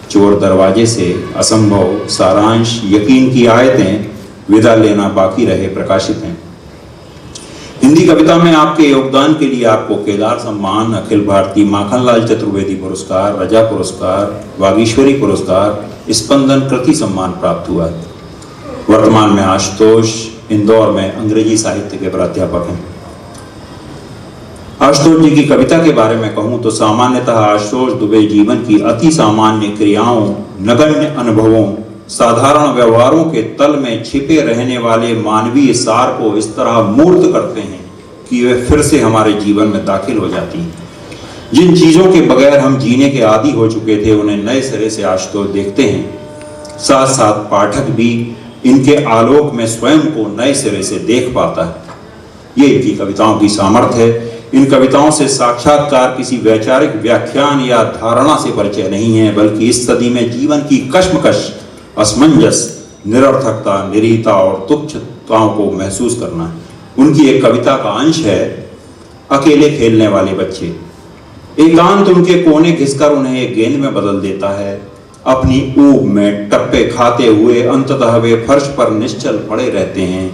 चोर दरवाजे से, असंभव, सारांश, यकीन की आयतें, विदा लेना बाकी रहे प्रकाशित हैं। हिंदी कविता में आपके योगदान के लिए आपको केदार सम्मान, अखिल भारतीय माखनलाल चतुर्वेदी पुरस्कार, रजा पुरस्कार, वागीश्वरी पुरस्कार, स्पंदन कृति सम्मान प्राप्त हुआ है। वर्तमान में आशुतोष इंदौर में अंग्रेजी साहित्य के प्राध्यापक हैं। आशुतोष जी की कविता के बारे में कहूं तो सामान्यतः आशुतोष दुबे जीवन की अति सामान्य क्रियाओं, नगण्य अनुभवों, साधारण व्यवहारों के तल में छिपे रहने वाले मानवीय सार को इस तरह मूर्त करते हैं कि वे फिर से हमारे जीवन में दाखिल हो जाती हैं। जिन चीजों के बगैर हम जीने के आदी हो चुके थे, उन्हें नए सिरे से आशुतोष देखते हैं। साथ साथ पाठक भी इनके आलोक में स्वयं को नए सिरे से देख पाता है। ये इनकी कविताओं की सामर्थ्य है। इन कविताओं से साक्षात्कार किसी वैचारिक व्याख्यान या धारणा से परिचय नहीं है, बल्कि इस सदी में जीवन की कश्मकश, असमंजस, निरर्थकता, निरीहता और तुच्छताओं को महसूस करना है। उनकी एक कविता का अंश है अकेले खेलने वाले बच्चे। एकांत उनके कोने घिसकर उन्हें एक गेंद में बदल देता है। अपनी ऊब में टप्पे खाते हुए अंततः वे फर्श पर निश्चल पड़े रहते हैं।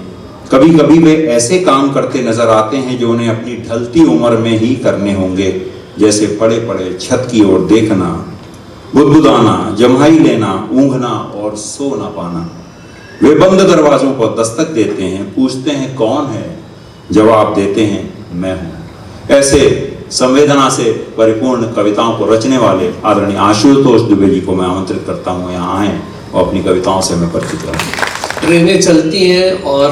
कभी कभी वे ऐसे काम करते नजर आते हैं जो उन्हें अपनी ढलती उम्र में ही करने होंगे, जैसे पड़े पड़े छत की ओर देखना, बुदबुदाना, जम्हाई लेना, ऊँघना और सो ना पाना। वे बंद दरवाजों पर दस्तक देते हैं, पूछते हैं कौन है, जवाब देते हैं मैं हूँ। ऐसे संवेदना से परिपूर्ण कविताओं को रचने वाले आदरणीय आशुतोष दुबे जी को मैं आमंत्रित करता हूँ यहाँ आए और अपनी कविताओं से मैं परिचित कराऊँ। ट्रेनें चलती हैं और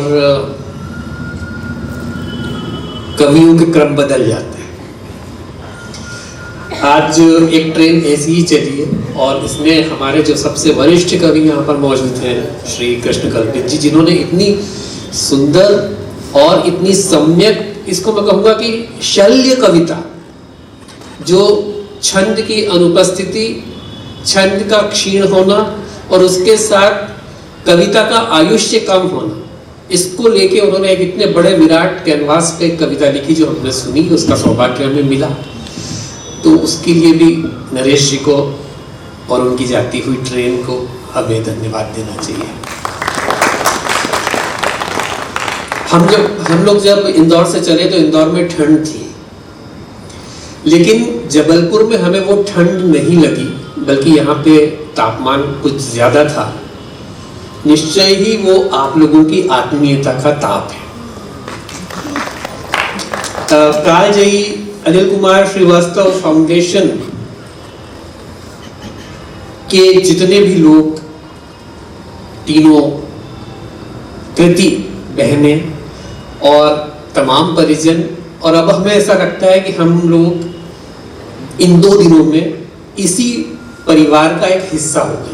कवियों के क्रम बदल जाते हैं। आज एक ट्रेन ऐसी ही चली है और इसमें हमारे जो सबसे वरिष्ठ कवि यहाँ पर मौजूद हैं, श्री कृष्णकल्पित जी, जिन्होंने इतनी सुंदर और इतनी सम्यक, इसको मैं कहूँगा कि शल्य कविता, जो छंद की अनुपस्थिति, छंद का क्षीण होना और उसके साथ कविता का आयुष्य कम होना, इसको लेके उन्होंने एक इतने बड़े विराट कैनवास पे कविता लिखी जो हमने सुनी, उसका सौभाग्य हमें मिला। तो उसके लिए भी नरेश जी को और उनकी जाती हुई ट्रेन को हमें धन्यवाद देना चाहिए। हम लोग जब इंदौर से चले तो इंदौर में ठंड थी, लेकिन जबलपुर में हमें वो ठंड नहीं लगी, बल्कि यहाँ पे तापमान कुछ ज्यादा था। निश्चय ही वो आप लोगों की आत्मीयता का ताप है। कालजयी अनिल कुमार श्रीवास्तव फाउंडेशन के जितने भी लोग, तीनों कृति बहनें और तमाम परिजन, और अब हमें ऐसा लगता है कि हम लोग इन 2 दिनों में इसी परिवार का एक हिस्सा हो गए।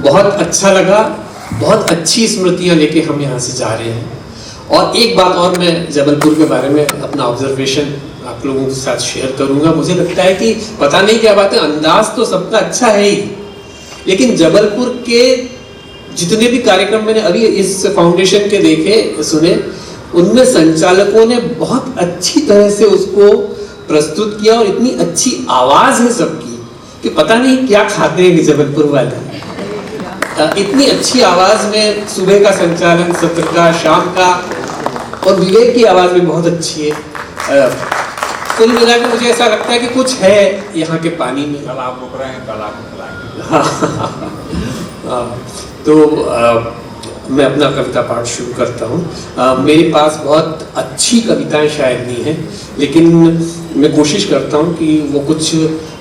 बहुत अच्छा लगा, बहुत अच्छी स्मृतियां लेके हम यहाँ से जा रहे हैं। और एक बात और मैं जबलपुर के बारे में अपना ऑब्जर्वेशन आप लोगों के साथ शेयर करूंगा। मुझे लगता है कि पता नहीं क्या बात है, अंदाज तो सबका अच्छा है ही, लेकिन जबलपुर के जितने भी कार्यक्रम मैंने अभी इस फाउंडेशन के देखे सुने, उनमें संचालकों ने बहुत अच्छी तरह से उसको प्रस्तुत किया और इतनी अच्छी आवाज है सबकी कि पता नहीं क्या खाते हैं जबलपुर वाले। इतनी अच्छी आवाज में सुबह का संचालन, सत्र का, शाम का, और विवेक की आवाज भी बहुत अच्छी है। कुल मिला के मुझे ऐसा लगता है कि कुछ है यहाँ के पानी में। कल आप रुक रहे हैं, कल आप रुक तो मैं अपना कविता पाठ शुरू करता हूँ। मेरे पास बहुत अच्छी कविताएं शायद नहीं हैं, लेकिन मैं कोशिश करता हूँ कि वो कुछ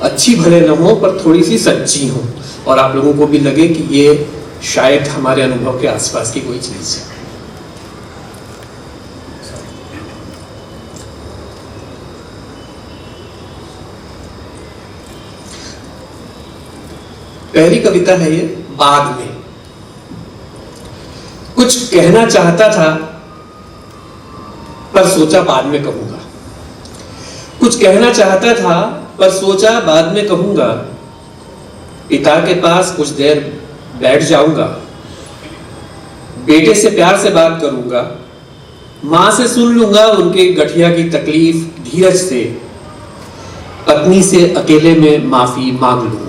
अच्छी भले न हो पर थोड़ी सी सच्ची हो और आप लोगों को भी लगे कि ये शायद हमारे अनुभव के आसपास की कोई चीज है। पहली कविता है ये, बाद में। कुछ कहना चाहता था पर सोचा बाद में कहूंगा। कुछ कहना चाहता था पर सोचा बाद में कहूंगा। पिता के पास कुछ देर बैठ जाऊंगा। बेटे से प्यार से बात करूंगा। मां से सुन लूंगा उनके गठिया की तकलीफ धीरज से। पत्नी से अकेले में माफी मांग लूंगा।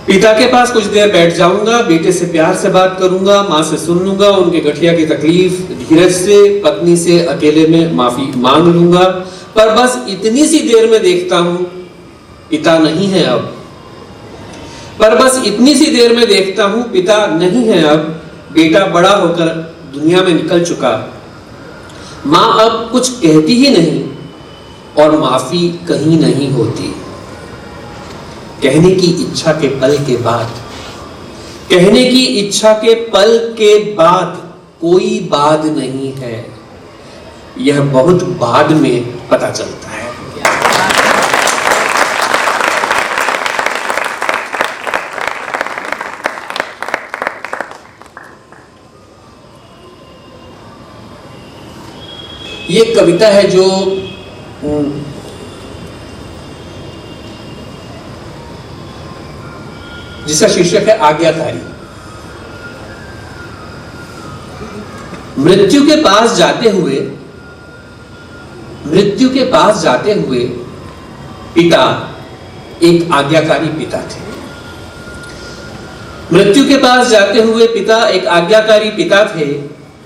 पिता के पास कुछ देर बैठ जाऊंगा। बेटे से प्यार से बात करूंगा। मां से सुन लूंगा उनके गठिया की तकलीफ धीरज से। पत्नी से अकेले में माफी मांग लूंगा। पर बस इतनी सी देर में देखता हूं पिता नहीं है अब। पर बस इतनी सी देर में देखता हूं पिता नहीं है अब। बेटा बड़ा होकर दुनिया में निकल चुका। मां अब कुछ कहती ही नहीं और माफी कहीं नहीं होती। कहने की इच्छा के पल के बाद, कहने की इच्छा के पल के बाद कोई बाद नहीं है। यह बहुत बाद में पता चलता है। ये कविता है जो जिसका शीर्षक है आज्ञाकारी। मृत्यु के पास जाते हुए पिता एक आज्ञाकारी पिता थे। मृत्यु के पास जाते हुए पिता एक आज्ञाकारी पिता थे।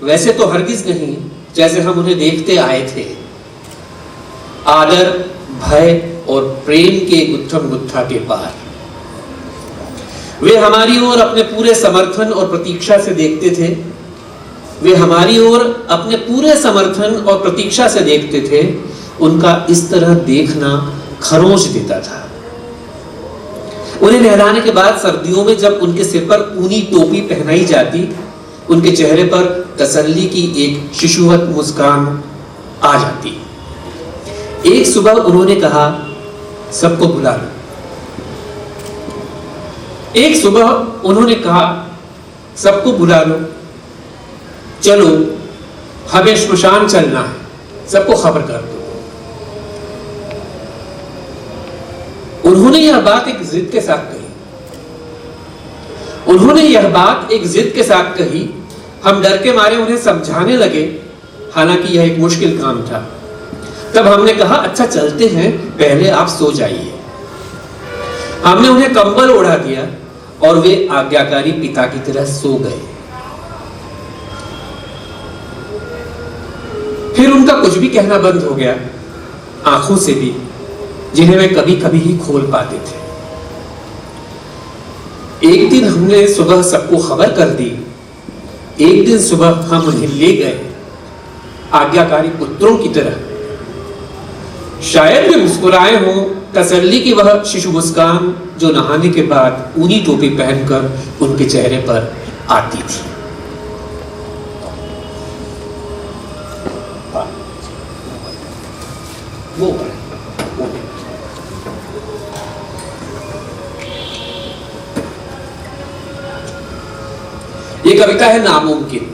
वैसे तो हरगिज नहीं जैसे हम उन्हें देखते आए थे। आदर, भय और प्रेम के गुत्थम गुत्था के पार वे हमारी ओर अपने पूरे समर्थन और प्रतीक्षा से देखते थे। वे हमारी ओर अपने पूरे समर्थन और प्रतीक्षा से देखते थे। उनका इस तरह देखना खरोंच देता था। उन्हें नहलाने के बाद सर्दियों में जब उनके सिर पर ऊनी टोपी पहनाई जाती, उनके चेहरे पर तसल्ली की एक शिशुवत मुस्कान आ जाती। एक सुबह उन्होंने कहा, सबको बुला लो। एक सुबह उन्होंने कहा, सबको बुला लो, चलो हमें श्मशान चलना है, सबको खबर कर दो। उन्होंने यह बात एक जिद के साथ कही। उन्होंने यह बात एक जिद के साथ कही। हम डर के मारे उन्हें समझाने लगे, हालांकि यह एक मुश्किल काम था। तब हमने कहा, अच्छा चलते हैं, पहले आप सो जाइए। हमने उन्हें कंबल ओढ़ा दिया और वे आज्ञाकारी पिता की तरह सो गए। फिर उनका कुछ भी कहना बंद हो गया, आंखों से भी, जिन्हें वे कभी कभी ही खोल पाते थे। एक दिन हमने सुबह सबको खबर कर दी। एक दिन सुबह हम उन्हें ले गए आज्ञाकारी पुत्रों की तरह। शायद वे मुस्कुराए हों, तसल्ली की वह शिशु मुस्कान जो नहाने के बाद ऊनी टोपी पहनकर उनके चेहरे पर आती थी। वो ये कविता है नामुमकिन।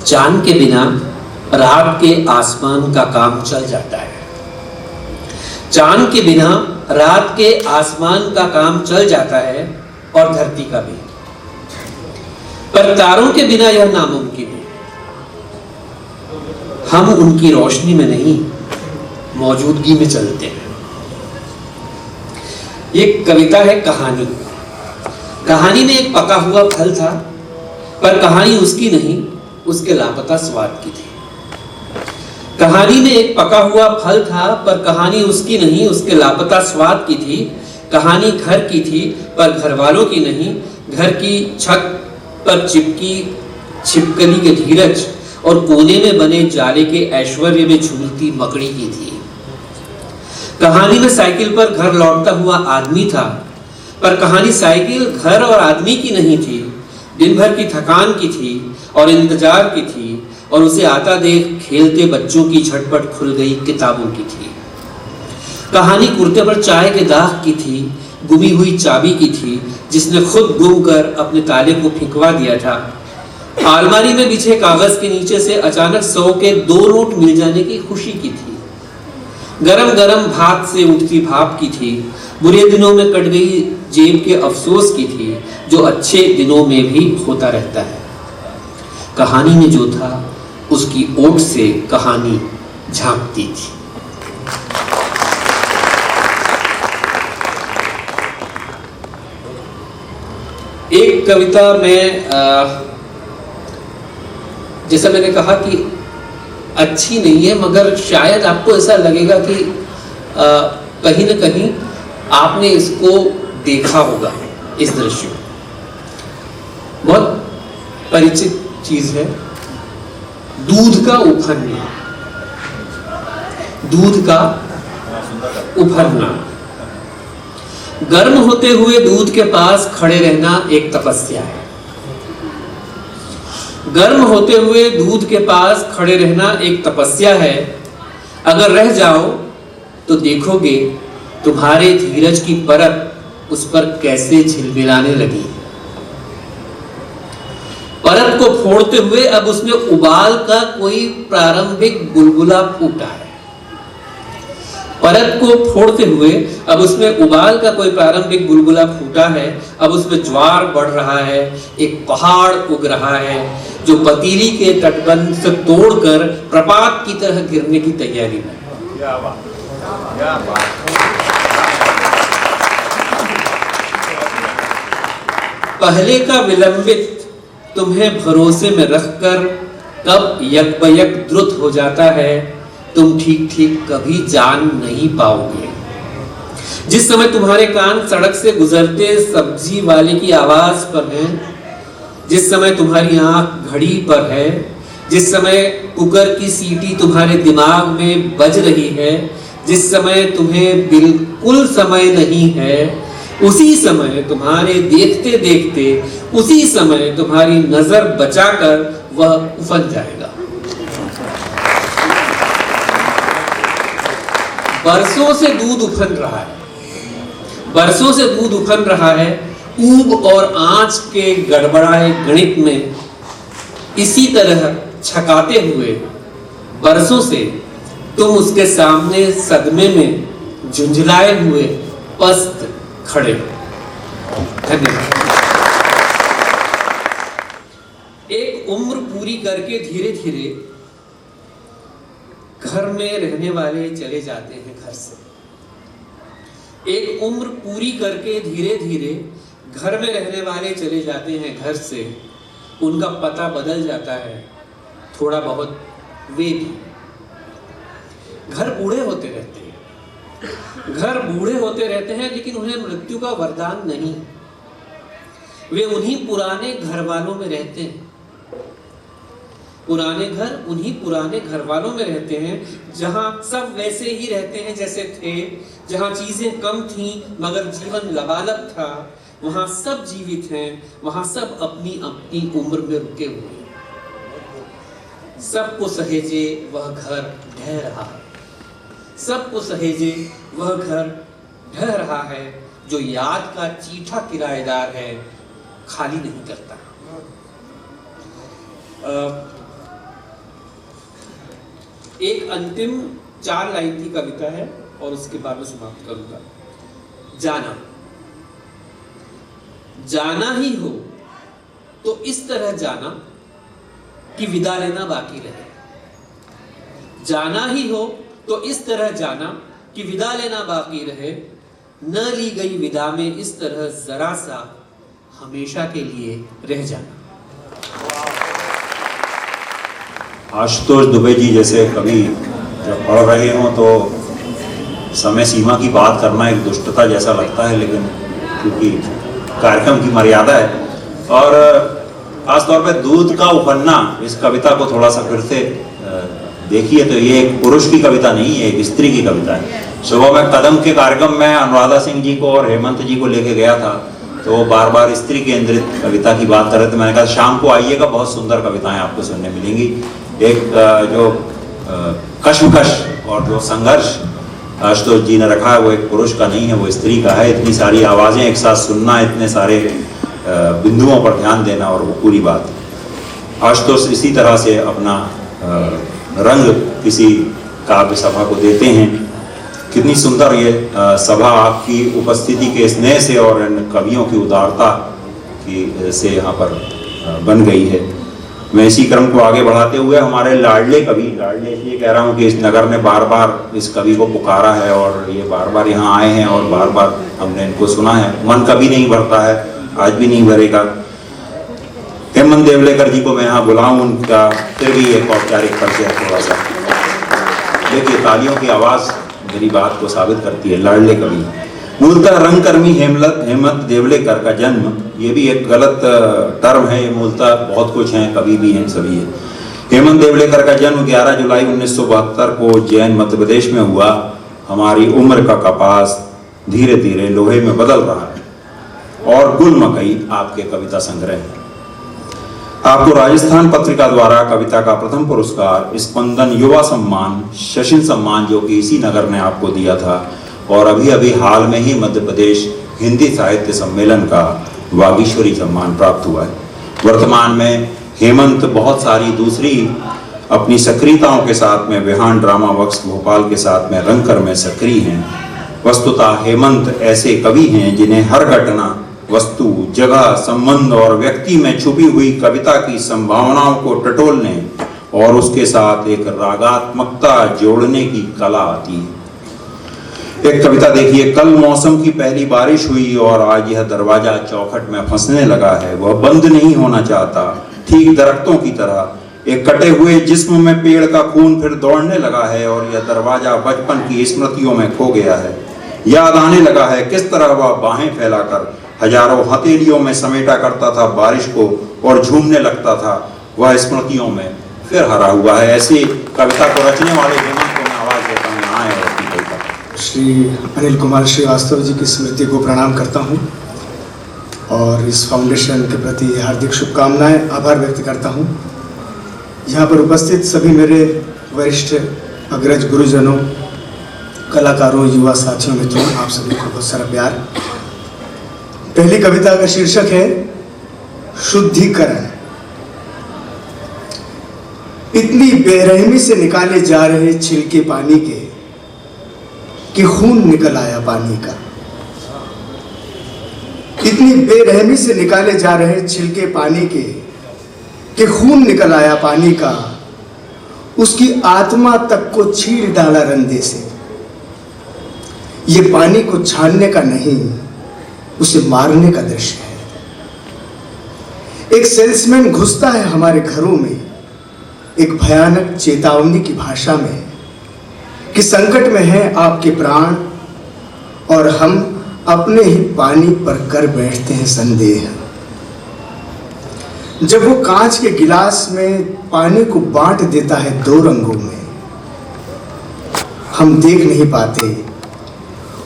चांद के बिना रात के आसमान का काम चल जाता है। चांद के बिना रात के आसमान का काम चल जाता है और धरती का भी, पर तारों के बिना यह नामुमकिन है। हम उनकी रोशनी में नहीं, मौजूदगी में चलते हैं। ये कविता है कहानी। कहानी में एक पका हुआ फल था, पर कहानी उसकी नहीं, उसके लापता स्वाद की थी। कहानी में एक पका हुआ फल था, पर कहानी उसकी नहीं, उसके लापता स्वाद की थी। कहानी घर की थी, पर घर वालों की नहीं, घर की छत पर चिपकी छिपकली के धीरज और कोने में बने जाले के ऐश्वर्य में झूलती मकड़ी की थी। कहानी में साइकिल पर घर लौटता हुआ आदमी था, पर कहानी साइकिल, घर और आदमी की नहीं थी। दिन भर की थकान की थी और इंतजार की थी, और उसे आता देख खेलते बच्चों की झटपट खुल गई किताबों की थी। कहानी कुर्ते पर चाय के दाग की थी, गुमी हुई चाबी की थी, जिसने खुद गुम कर अपने ताले को फेंकवा दिया था। अलमारी में बिछे कागज के नीचे से अचानक 100 के 2 नोट मिल जाने की खुशी की थी। गरम गरम भात से उठती भाप की थी। बुरे दिनों में कट गई जेब के अफसोस की थी, जो अच्छे दिनों में भी होता रहता है। कहानी में जो था, उसकी ओट से कहानी झांकती थी। एक कविता में जैसा मैंने कहा कि अच्छी नहीं है, मगर शायद आपको ऐसा लगेगा कि कहीं न कहीं आपने इसको देखा होगा। इस दृश्य में बहुत परिचित चीज है, दूध का उफरना। दूध का उफरना। गर्म होते हुए दूध के पास खड़े रहना एक तपस्या है। गर्म होते हुए दूध के पास खड़े रहना एक तपस्या है। अगर रह जाओ तो देखोगे तुम्हारे धीरज की परत उस पर कैसे झिलमिलाने लगी। परत को फोड़ते हुए अब उसमें उबाल का कोई प्रारंभिक बुलबुला फूटा है। परत को फोड़ते हुए अब उसमें उबाल का कोई प्रारंभिक बुलबुला फूटा है। अब उसमें ज्वार बढ़ रहा है, एक पहाड़ उग रहा है जो पतीली के तटबंध से तोड़कर प्रपात की तरह गिरने की तैयारी में। पहले का विलंबित तुम्हें भरोसे में रखकर कब यकबयक द्रुत हो जाता है, तुम ठीक ठीक कभी जान नहीं पाओगे। जिस समय तुम्हारे कान सड़क से गुजरते सब्जी वाले की आवाज पर हैं, जिस समय तुम्हारी आंख घड़ी पर है, जिस समय कुकर की सीटी तुम्हारे दिमाग में बज रही है, जिस समय तुम्हें बिल्कुल समय नहीं है, उसी समय तुम्हारे देखते देखते उसी समय तुम्हारी नजर बचाकर वह उफन जाएगा। बरसों से दूध उफन रहा है, बरसों से दूध उफन रहा है। ऊब और आंच के गड़बड़ाए गणित में इसी तरह छकाते हुए बरसों से तुम उसके सामने सदमे में झुंझलाए हुए पस्त खड़े। धन्यवाद। एक उम्र पूरी करके धीरे धीरे घर में रहने वाले चले जाते हैं घर से। एक उम्र पूरी करके धीरे धीरे घर में रहने वाले चले जाते हैं घर से। उनका पता बदल जाता है थोड़ा बहुत, वे भी। घर बूढ़े होते रहते हैं, घर बूढ़े होते रहते हैं, लेकिन उन्हें मृत्यु का वरदान नहीं। वे उन्हीं पुराने घर वालों में रहते हैं। पुराने घर उन्हीं पुराने घर वालों में रहते हैं जहां सब वैसे ही रहते हैं जैसे थे, जहां चीजें कम थीं मगर जीवन लबालब था। वहां सब जीवित हैं, वहां सब अपनी अपनी उम्र में रुके हुए हैं। सबको सहेजे वह घर ढह रहा है, सबको सहेजे वह घर ढह रहा है, जो याद का चीठा किराएदार है, खाली नहीं करता। एक अंतिम 4 लाइन की कविता है और उसके बाद मैं समाप्त करूंगा। जाना, जाना ही हो तो इस तरह जाना कि विदा लेना बाकी रहे। जाना ही हो तो इस तरह जाना कि विदा लेना बाकी रहे। न ली गई विदा में इस तरह जरा सा हमेशा के लिए रह जाना। आशुतोष दुबे जी जैसे कवि जब पढ़ रहे हों तो समय सीमा की बात करना एक दुष्टता जैसा लगता है, लेकिन क्योंकि कार्यक्रम की मर्यादा है और खासतौर पे दूध का उफन्ना, इस कविता को थोड़ा सा फिर से देखिए तो ये एक पुरुष की कविता नहीं है, एक स्त्री की कविता है। सुबह में कदम के कार्यक्रम में अनुराधा सिंह जी को और हेमंत जी को लेके गया था तो वो बार बार स्त्री केंद्रित कविता की बात कर रहे थे। मैंने कहा शाम को आइएगा, बहुत सुंदर कविताएं आपको सुनने मिलेंगी। एक जो कश्मकश और जो संघर्ष आशुतोष जी ने रखा है वो एक पुरुष का नहीं है, वो स्त्री का है। इतनी सारी आवाजें एक साथ सुनना, इतने सारे बिंदुओं पर ध्यान देना और वो पूरी बात। आशुतोष इसी तरह से अपना रंग किसी काव्य सभा को देते हैं। कितनी सुंदर ये सभा आपकी उपस्थिति के स्नेह से और इन कवियों की उदारता की से यहाँ पर बन गई है। मैं इसी क्रम को आगे बढ़ाते हुए हमारे लाडले कवि, लाडले इसलिए कह रहा हूँ कि इस नगर ने बार बार इस कवि को पुकारा है और ये बार बार यहाँ आए हैं और बार बार हमने इनको सुना है। मन कभी नहीं भरता है, आज भी नहीं भरेगा। हेमंत देवलेकर जी को मैं यहाँ बुलाऊं, उनका फिर भी एक औपचारिक परिचय थोड़ा सा। देखिए तालियों की आवाज़ मेरी बात को साबित करती है। लाडले कवि, मूलतः रंगकर्मी हेमंत देवलेकर का जन्म, ये भी एक गलत टर्म है, ये मूलतः बहुत कुछ हैं, कवि भी हैं, सभी है। हेमंत देवलेकर का जन्म 11 जुलाई 1972 को उज्जैन मध्य प्रदेश में हुआ। हमारी उम्र का कपास धीरे धीरे लोहे में बदल रहा है और गुल मकई आपके कविता संग्रह है। आपको राजस्थान पत्रिका द्वारा कविता का प्रथम पुरस्कार स्पंदन युवा सम्मान शशिन सम्मान, जो कि इसी नगर ने आपको दिया था, और अभी अभी हाल में ही मध्य प्रदेश हिंदी साहित्य सम्मेलन का वागीश्वरी सम्मान प्राप्त हुआ है। वर्तमान में हेमंत बहुत सारी दूसरी अपनी सक्रियताओं के साथ में विहान ड्रामा वर्क्स भोपाल के साथ में रंगकर में सक्रिय हैं। वस्तुतः हेमंत ऐसे कवि हैं जिन्हें हर घटना, वस्तु, जगह, संबंध और व्यक्ति में छुपी हुई कविता की संभावनाओं को टटोलने और उसके साथ एक रागात्मकता जोड़ने की कला आती है। एक कविता देखिए, कल मौसम की पहली बारिश हुई और आज यह दरवाजा चौखट में फंसने लगा है। वह बंद नहीं होना चाहता, ठीक दरख्तों की तरह एक कटे हुए जिस्म में पेड़ का खून फिर दौड़ने लगा है और यह दरवाजा बचपन की स्मृतियों में खो गया है। याद आने लगा है किस तरह वह बाहें फैलाकर हजारों हथेलियों में समेटा करता था बारिश को और झूमने लगता था। वह स्मृतियों में फिर हरा हुआ है। ऐसी कविता को रचने वाले हेमंत को मैं आवाज देता हूँ, यहाँ है उसकी कविता। श्री अनिल कुमार श्रीवास्तव जी की स्मृति को प्रणाम करता हूँ और इस फाउंडेशन के प्रति हार्दिक शुभकामनाएं, आभार व्यक्त करता हूँ। यहाँ पर उपस्थित सभी मेरे वरिष्ठ अग्रज गुरुजनों, कलाकारों, युवा साथियों, मित्रों, आप सभी को बहुत सारा प्यार। पहली कविता का शीर्षक है शुद्धिकरण। इतनी बेरहमी से निकाले जा रहे छिलके पानी के कि खून निकल आया पानी का। इतनी बेरहमी से निकाले जा रहे छिलके पानी के कि खून निकल आया पानी का। उसकी आत्मा तक को छील डाला रंदे से। ये पानी को छानने का नहीं, उसे मारने का दृश्य है। एक सेल्समैन घुसता है हमारे घरों में एक भयानक चेतावनी की भाषा में कि संकट में है आपके प्राण, और हम अपने ही पानी पर कर बैठते हैं संदेह। जब वो कांच के गिलास में पानी को बांट देता है दो रंगों में, हम देख नहीं पाते।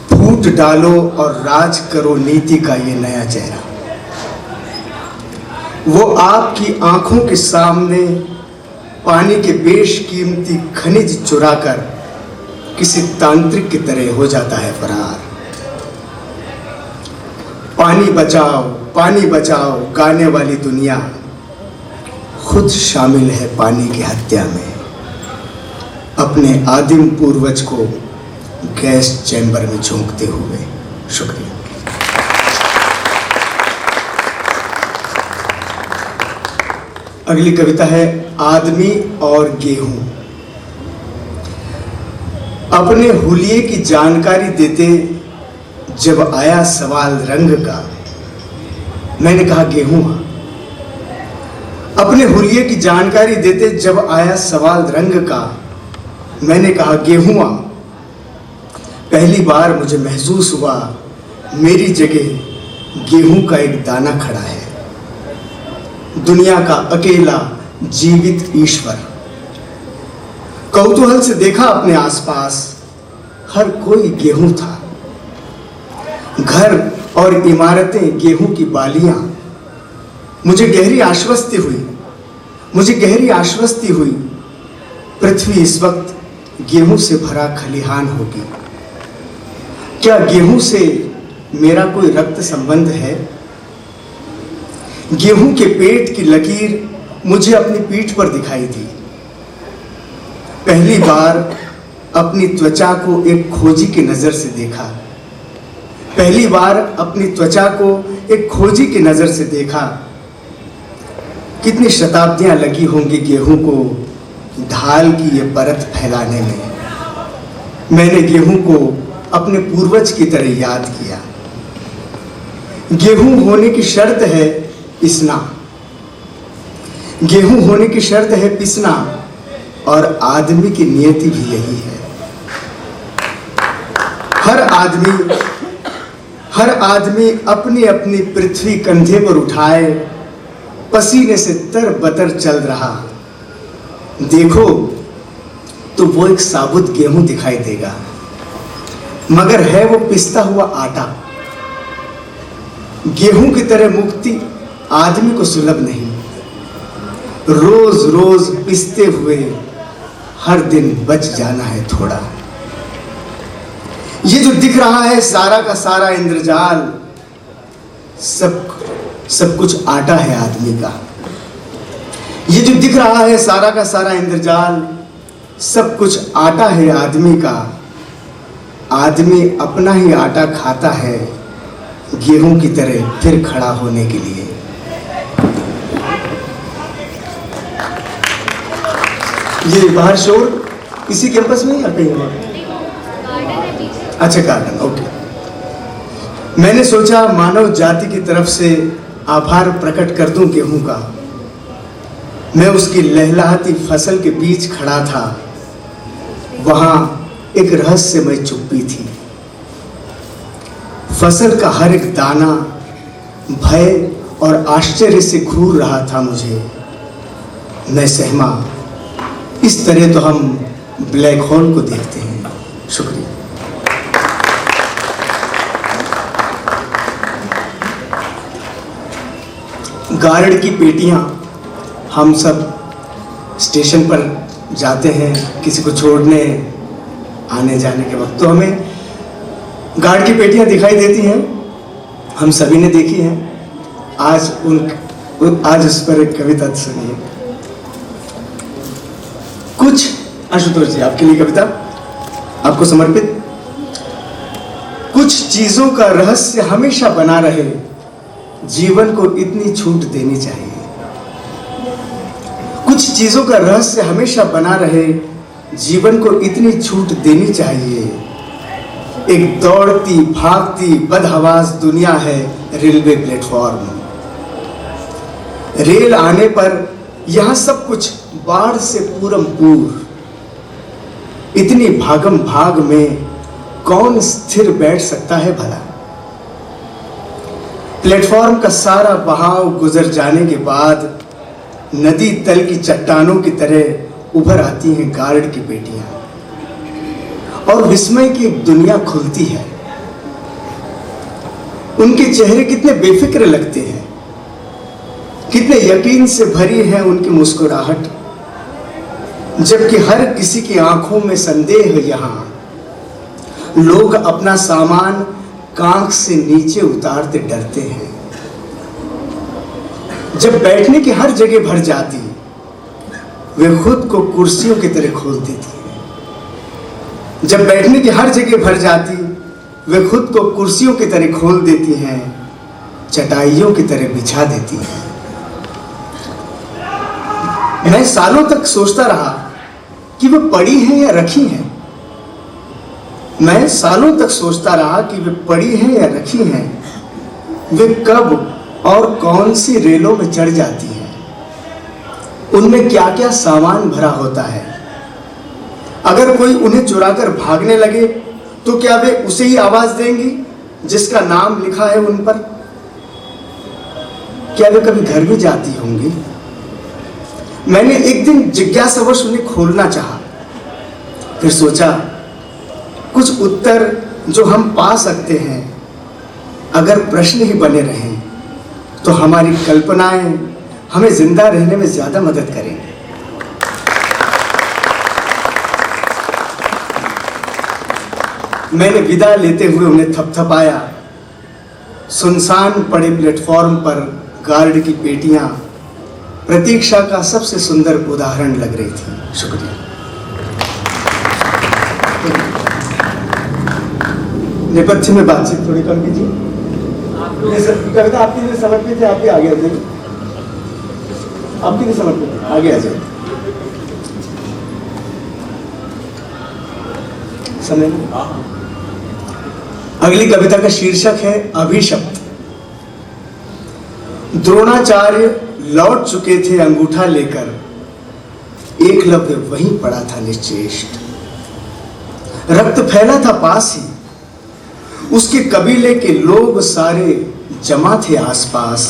फूट डालो और राज करो नीति का ये नया चेहरा। वो आपकी आंखों के सामने पानी के बेशकीमती खनिज चुराकर किसी तांत्रिक की तरह हो जाता है फरार। पानी बचाओ गाने वाली दुनिया खुद शामिल है पानी की हत्या में, अपने आदिम पूर्वज को गैस चैम्बर में झोंकते हुए। शुक्रिया। अगली कविता है आदमी और गेहूं। अपने हुलिये की जानकारी देते जब आया सवाल रंग का, मैंने कहा गेहूं। अपने हुलिये की जानकारी देते जब आया सवाल रंग का, मैंने कहा गेहूं। पहली बार मुझे महसूस हुआ मेरी जगह गेहूं का एक दाना खड़ा है। दुनिया का अकेला जीवित ईश्वर। कौतूहल से देखा अपने आसपास, हर कोई गेहूं था। घर और इमारतें गेहूं की बालियां। मुझे गहरी आश्वस्ति हुई पृथ्वी इस वक्त गेहूं से भरा खलिहान होगी। क्या गेहूं से मेरा कोई रक्त संबंध है? गेहूं के पेट की लकीर मुझे अपनी पीठ पर दिखाई दी। पहली बार अपनी त्वचा को एक खोजी की नजर से देखा। पहली बार अपनी त्वचा को एक खोजी की नजर से देखा। कितनी शताब्दियां लगी होंगी गेहूं को ढाल की ये परत फैलाने में। मैंने गेहूं को अपने पूर्वज की तरह याद किया। गेहूं होने की शर्त है पिसना। गेहूं होने की शर्त है पिसना, और आदमी की नियति भी यही है। हर आदमी अपनी अपनी पृथ्वी कंधे पर उठाए पसीने से तरबतर चल रहा। देखो तो वो एक साबुत गेहूं दिखाई देगा, मगर है वो पिसता हुआ आटा। गेहूं की तरह मुक्ति आदमी को सुलभ नहीं। रोज रोज पिसते हुए हर दिन बच जाना है थोड़ा। ये जो दिख रहा है सारा का सारा इंद्रजाल, सब कुछ आटा है आदमी का। ये जो दिख रहा है सारा का सारा इंद्रजाल, सब कुछ आटा है आदमी का। आदमी अपना ही आटा खाता है गेहूं की तरह फिर खड़ा होने के लिए। ये बाहर शोर इसी कैंपस में या कहीं और? अच्छा, गार्डन, ओके। मैंने सोचा मानव जाति की तरफ से आभार प्रकट कर दूं गेहूं का। मैं उसकी लहलहाती फसल के बीच खड़ा था। वहां एक रहस्यमय चुप्पी थी। फसल का हर एक दाना भय और आश्चर्य से घूर रहा था मुझे। मैं सहमा। इस तरह तो हम ब्लैक होल को देखते हैं। शुक्रिया। गार्ड की पेटियां। हम सब स्टेशन पर जाते हैं किसी को छोड़ने आने जाने के वक्त, तो हमें गार्ड की पेटियां दिखाई देती हैं। हम सभी ने देखी हैं। आज उस पर एक कविता सुनिए। कुछ आशुतोष जी, आपके लिए कविता आपको समर्पित। कुछ चीजों का रहस्य हमेशा बना रहे, जीवन को इतनी छूट देनी चाहिए। कुछ चीजों का रहस्य हमेशा बना रहे, जीवन को इतनी छूट देनी चाहिए। एक दौड़ती भागती बदहवास दुनिया है रेलवे प्लेटफॉर्म। रेल आने पर यहां सब कुछ बाढ़ से पूरम पूर। इतनी भागम भाग में कौन स्थिर बैठ सकता है भला। प्लेटफॉर्म का सारा बहाव गुजर जाने के बाद नदी तल की चट्टानों की तरह उभर आती हैं गार्ड की बेटियां, और विस्मय की एक दुनिया खुलती है। उनके चेहरे कितने बेफिक्र लगते हैं, कितने यकीन से भरी है उनकी मुस्कुराहट, जबकि हर किसी की आंखों में संदेह है। यहां लोग अपना सामान कांख से नीचे उतारते डरते हैं। जब बैठने की हर जगह भर जाती, वे खुद को कुर्सियों की तरह खोल देती हैं। जब बैठने की हर जगह भर जाती, वे खुद को कुर्सियों की तरह खोल देती हैं, चटाइयों की तरह बिछा देती हैं। मैं सालों तक सोचता रहा कि वे पड़ी हैं या रखी हैं। मैं सालों तक सोचता रहा कि वे पड़ी हैं या रखी हैं। वे कब और कौन सी रेलों में चढ़ जाती हैं, उनमें क्या क्या सामान भरा होता है। अगर कोई उन्हें चुराकर भागने लगे तो क्या वे उसे ही आवाज देंगी जिसका नाम लिखा है उन पर। क्या वे कभी घर भी जाती होंगी। मैंने एक दिन जिज्ञासावश उन्हें खोलना चाहा, फिर सोचा कुछ उत्तर जो हम पा सकते हैं अगर प्रश्न ही बने रहें तो हमारी कल्पनाएं हमें जिंदा रहने में ज्यादा मदद करेंगी। मैंने विदा लेते हुए उन्हें थपथपाया। सुनसान पड़े प्लेटफॉर्म पर गार्ड की बेटियां प्रतीक्षा का सबसे सुंदर उदाहरण लग रही थी। शुक्रिया। नेपथ्य में बातचीत थोड़ी कम कीजिए। कविता आपके लिए समर्पित है, आप भी आगे आ जाइए। आपके लिए समर्पित है, आगे आ जाइए। समय अगली कविता का शीर्षक है अभिशप्त। द्रोणाचार्य लौट चुके थे अंगूठा लेकर, एकलव्य वहीं पड़ा था निश्चेष्ट। रक्त फैला था पास ही, उसके कबीले के लोग सारे जमा थे आसपास।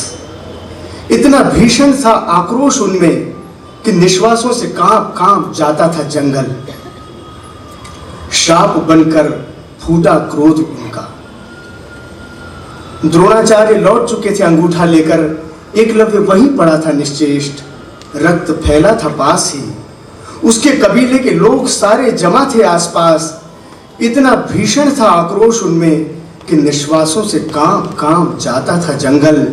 इतना भीषण था आक्रोश उनमें कि निश्वासों से कांप कांप जाता था जंगल। श्राप बनकर फूटा क्रोध उनका। द्रोणाचार्य लौट चुके थे अंगूठा लेकर, एकलव्य वहीं पड़ा था निश्चेष्ट। रक्त फैला था पास ही, उसके कबीले के लोग सारे जमा थे आसपास। इतना भीषण था आक्रोश उनमें कि निश्वासों से कांप कांप जाता था जंगल।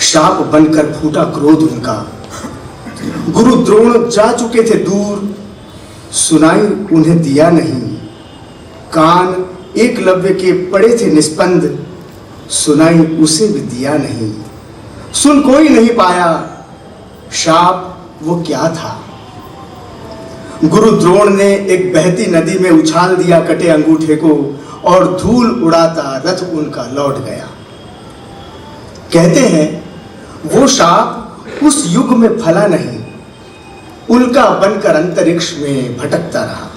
शाप बनकर फूटा क्रोध उनका। गुरु द्रोण जा चुके थे दूर, सुनाई उन्हें दिया नहीं। कान एकलव्य के पड़े थे निस्पंद, सुनाई उसे भी दिया नहीं। सुन कोई नहीं पाया, शाप वो क्या था। गुरु द्रोण ने एक बहती नदी में उछाल दिया कटे अंगूठे को, और धूल उड़ाता रथ उनका लौट गया। कहते हैं वो शाप उस युग में फला नहीं, उल्का बनकर अंतरिक्ष में भटकता रहा।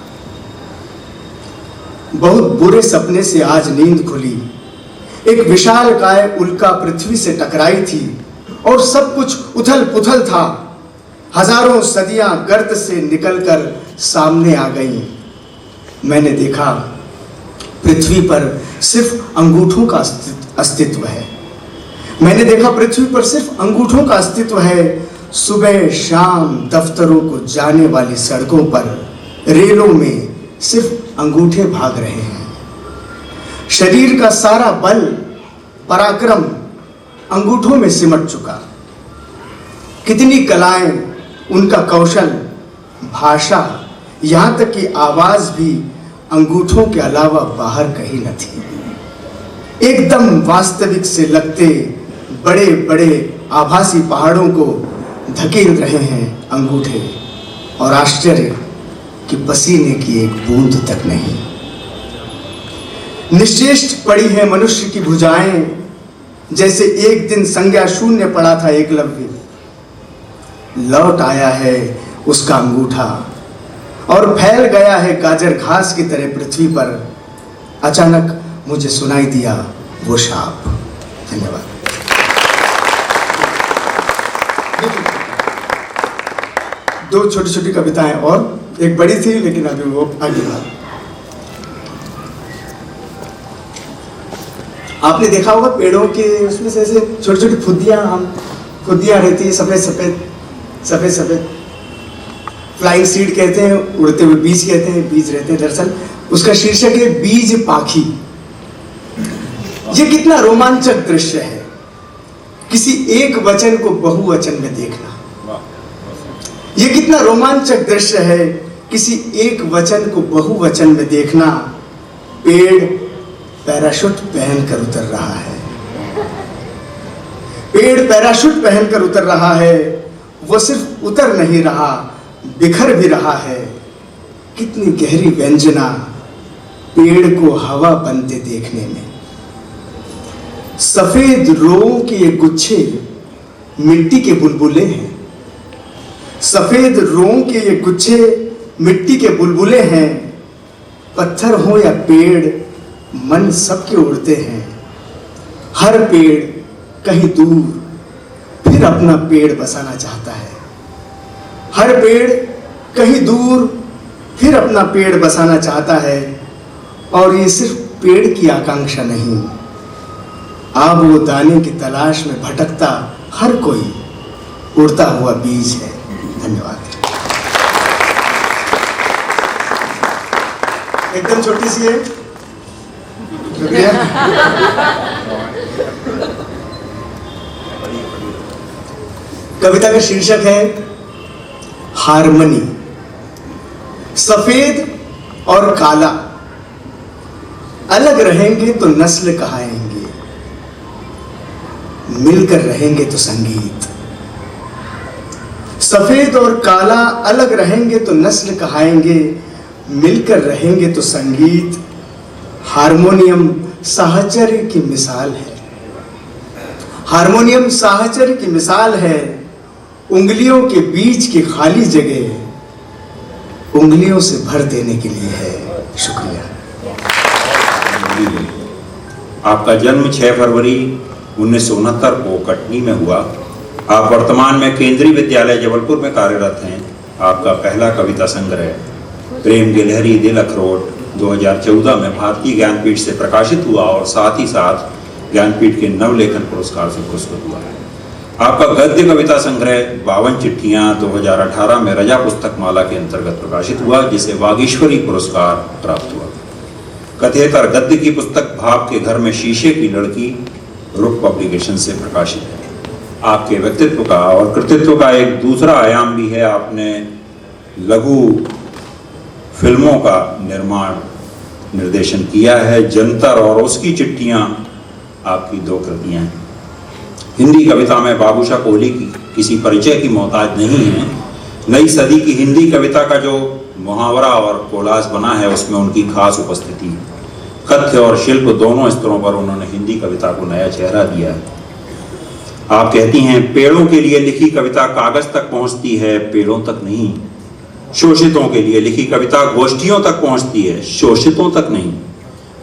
बहुत बुरे सपने से आज नींद खुली। एक विशालकाय उल्का पृथ्वी से टकराई थी और सब कुछ उथल पुथल था। हजारों सदियां गर्त से निकलकर सामने आ गईं। मैंने देखा पृथ्वी पर सिर्फ अंगूठों का अस्तित्व है। मैंने देखा पृथ्वी पर सिर्फ अंगूठों का अस्तित्व है। सुबह शाम दफ्तरों को जाने वाली सड़कों पर, रेलों में सिर्फ अंगूठे भाग रहे हैं। शरीर का सारा बल, पराक्रम अंगूठों में सिमट चुका। कितनी कलाएं, उनका कौशल, भाषा, यहाँ तक कि आवाज भी अंगूठों के अलावा बाहर कहीं न थी। एकदम वास्तविक से लगते बड़े बड़े आभासी पहाड़ों को धकेल रहे हैं अंगूठे, और आश्चर्य कि पसीने की एक बूंद तक नहीं। निश्चेष्ट पड़ी है मनुष्य की भुजाएं, जैसे एक दिन संज्ञा शून्य पड़ा था एकलव्य। लौट आया है उसका अंगूठा और फैल गया है गाजर घास की तरह पृथ्वी पर। अचानक मुझे सुनाई दिया वो शाप। धन्यवाद। दो छोटी छोटी कविताएं और, एक बड़ी थी लेकिन अभी वो आगे बात। आपने देखा होगा पेड़ों के उसमें से ऐसे छोटी छोटी फुद्दियां रहती है, सफेद सफेद सफेद सफेद, फ्लाइंग सीड कहते हैं, उड़ते हुए बीज कहते हैं, बीज रहते हैं। दरअसल उसका शीर्षक है बीज पाखी। ये कितना रोमांचक दृश्य है, किसी एक वचन को बहुवचन में देखना। ये कितना रोमांचक दृश्य है, किसी एक वचन को बहुवचन में देखना। पेड़ पैराशूट पहनकर उतर रहा है, पेड़ पैराशूट पहनकर उतर रहा है। वो सिर्फ उतर नहीं रहा, बिखर भी रहा है। कितनी गहरी व्यंजना पेड़ को हवा बनते देखने में। सफेद रोओं के ये गुच्छे मिट्टी के बुलबुले हैं, सफेद रोओं के ये गुच्छे मिट्टी के बुलबुले हैं। पत्थर हो या पेड़, मन सबके उड़ते हैं। हर पेड़ कहीं दूर फिर अपना पेड़ बसाना चाहता है। हर पेड़ कहीं दूर फिर अपना पेड़ बसाना चाहता है। और ये सिर्फ पेड़ की आकांक्षा नहीं, अब वो दाने की तलाश में भटकता हर कोई उड़ता हुआ बीज है। धन्यवाद। एकदम छोटी सी है, शुक्रिया। कविता का शीर्षक है हारमनी। सफेद और काला अलग रहेंगे तो नस्ल कहाएंगे, मिलकर रहेंगे तो संगीत। सफेद और काला अलग रहेंगे तो नस्ल कहाएंगे, मिलकर रहेंगे तो संगीत। हारमोनियम साहचर्य की मिसाल है, हारमोनियम साहचर्य की मिसाल है। उंगलियों के बीच की खाली जगह उंगलियों से भर देने के लिए है। शुक्रिया। आपका जन्म 6 फरवरी 1969 को कटनी में हुआ। आप वर्तमान में केंद्रीय विद्यालय जबलपुर में कार्यरत हैं। आपका पहला कविता संग्रह प्रेम गिलहरी दिल अखरोट 2014 में भारतीय ज्ञानपीठ से प्रकाशित हुआ और साथ ही साथ ज्ञानपीठ के नवलेखन पुरस्कार से पुरस्कृत हुआ है। आपका गद्य कविता संग्रह 52 चिट्ठियां 2018 में रजा पुस्तक माला के अंतर्गत प्रकाशित हुआ, जिसे वागीश्वरी पुरस्कार प्राप्त हुआ। कथेतर गद्य की पुस्तक भाव के घर में शीशे की लड़की रुक पब्लिकेशन से प्रकाशित है। आपके व्यक्तित्व का और कृतित्व का एक दूसरा आयाम भी है। आपने लघु फिल्मों का निर्माण निर्देशन किया है। जंतर और उसकी चिट्ठियां आपकी 2 कृतियां हैं। हिंदी कविता में बाबूशाह कोहली की किसी परिचय की मोहताज नहीं है। नई सदी की हिंदी कविता का जो मुहावरा और कोलाज बना है, उसमें उनकी खास उपस्थिति है। कथ्य और शिल्प दोनों स्तरों पर उन्होंने हिंदी कविता को नया चेहरा दिया है। आप कहती हैं, पेड़ों के लिए लिखी कविता कागज तक पहुंचती है, पेड़ों तक नहीं। शोषितों के लिए लिखी कविता गोष्ठियों तक पहुंचती है, शोषितों तक नहीं।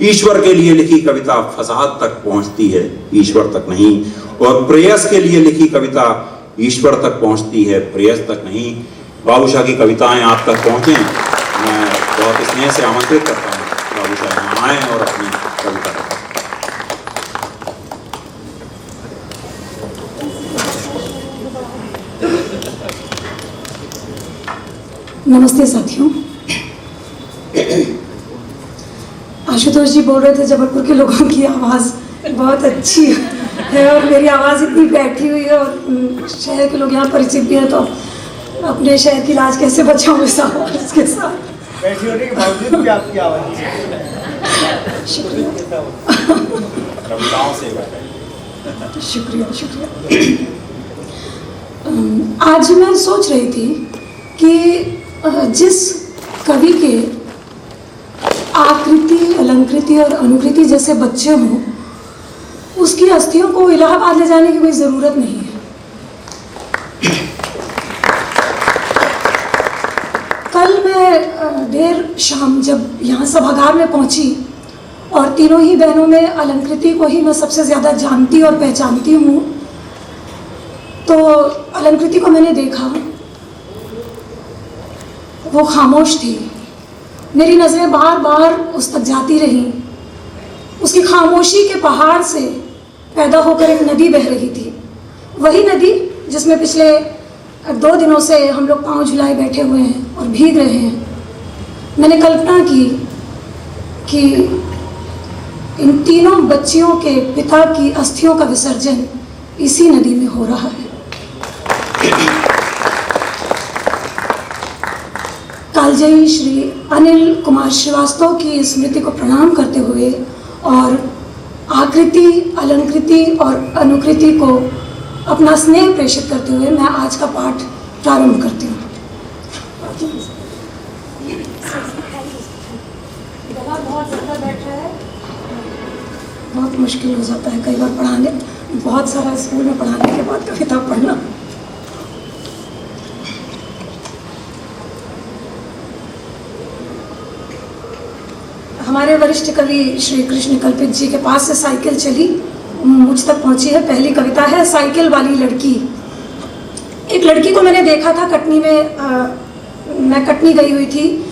ईश्वर के लिए लिखी कविता फसाद तक पहुंचती है, ईश्वर तक नहीं। और प्रेयस के लिए लिखी कविता ईश्वर तक पहुंचती है, प्रेयस तक नहीं। बाबूशाह की कविताएं आप तक पहुंचे, मैं बहुत स्नेह से आमंत्रित करता हूँ बाबूशाह यहाँ आएं और अपनी कविता करें। नमस्ते साथियों। आशुतोष जी बोल रहे थे जबलपुर के लोगों की आवाज़ बहुत अच्छी है और मेरी आवाज़ इतनी बैठी हुई है और शहर के लोग यहाँ परिचित भी हैं, तो अपने शहर की लाज कैसे बचाऊँ इस आवाज़ के साथ। बैठी होने के बावजूद भी आपकी आवाज़ शुक्रिया शुक्रिया। आज मैं सोच रही थी कि जिस कवि के आकृति, अलंकृति और अनुकृति जैसे बच्चे हों, उसकी अस्थियों को इलाहाबाद ले जाने की कोई ज़रूरत नहीं है। कल मैं देर शाम जब यहाँ सभागार में पहुँची और तीनों ही बहनों में अलंकृति को ही मैं सबसे ज़्यादा जानती और पहचानती हूँ, तो अलंकृति को मैंने देखा, वो खामोश थी। मेरी नज़रें बार बार उस तक जाती रहीं। उसकी खामोशी के पहाड़ से पैदा होकर एक नदी बह रही थी, वही नदी जिसमें पिछले 2 दिनों से हम लोग पाँव झुलाए बैठे हुए हैं और भीग रहे हैं। मैंने कल्पना की कि इन तीनों बच्चियों के पिता की अस्थियों का विसर्जन इसी नदी में हो रहा है। कालजयी श्री अनिल कुमार श्रीवास्तव की स्मृति को प्रणाम करते हुए और आकृति, अलंकृति और अनुकृति को अपना स्नेह प्रेषित करते हुए मैं आज का पाठ प्रारंभ करती हूँ। गला बहुत ज़्यादा बैठ रहा है, बहुत मुश्किल हो जाता है कई बार पढ़ाने, बहुत सारा स्कूल में पढ़ाने के बाद कविता पढ़ना। हमारे वरिष्ठ कवि श्री कृष्ण कल्पित जी के पास से साइकिल चली, मुझ तक पहुंची है। पहली कविता है साइकिल वाली लड़की। एक लड़की को मैंने देखा था कटनी में, मैं कटनी गई हुई थी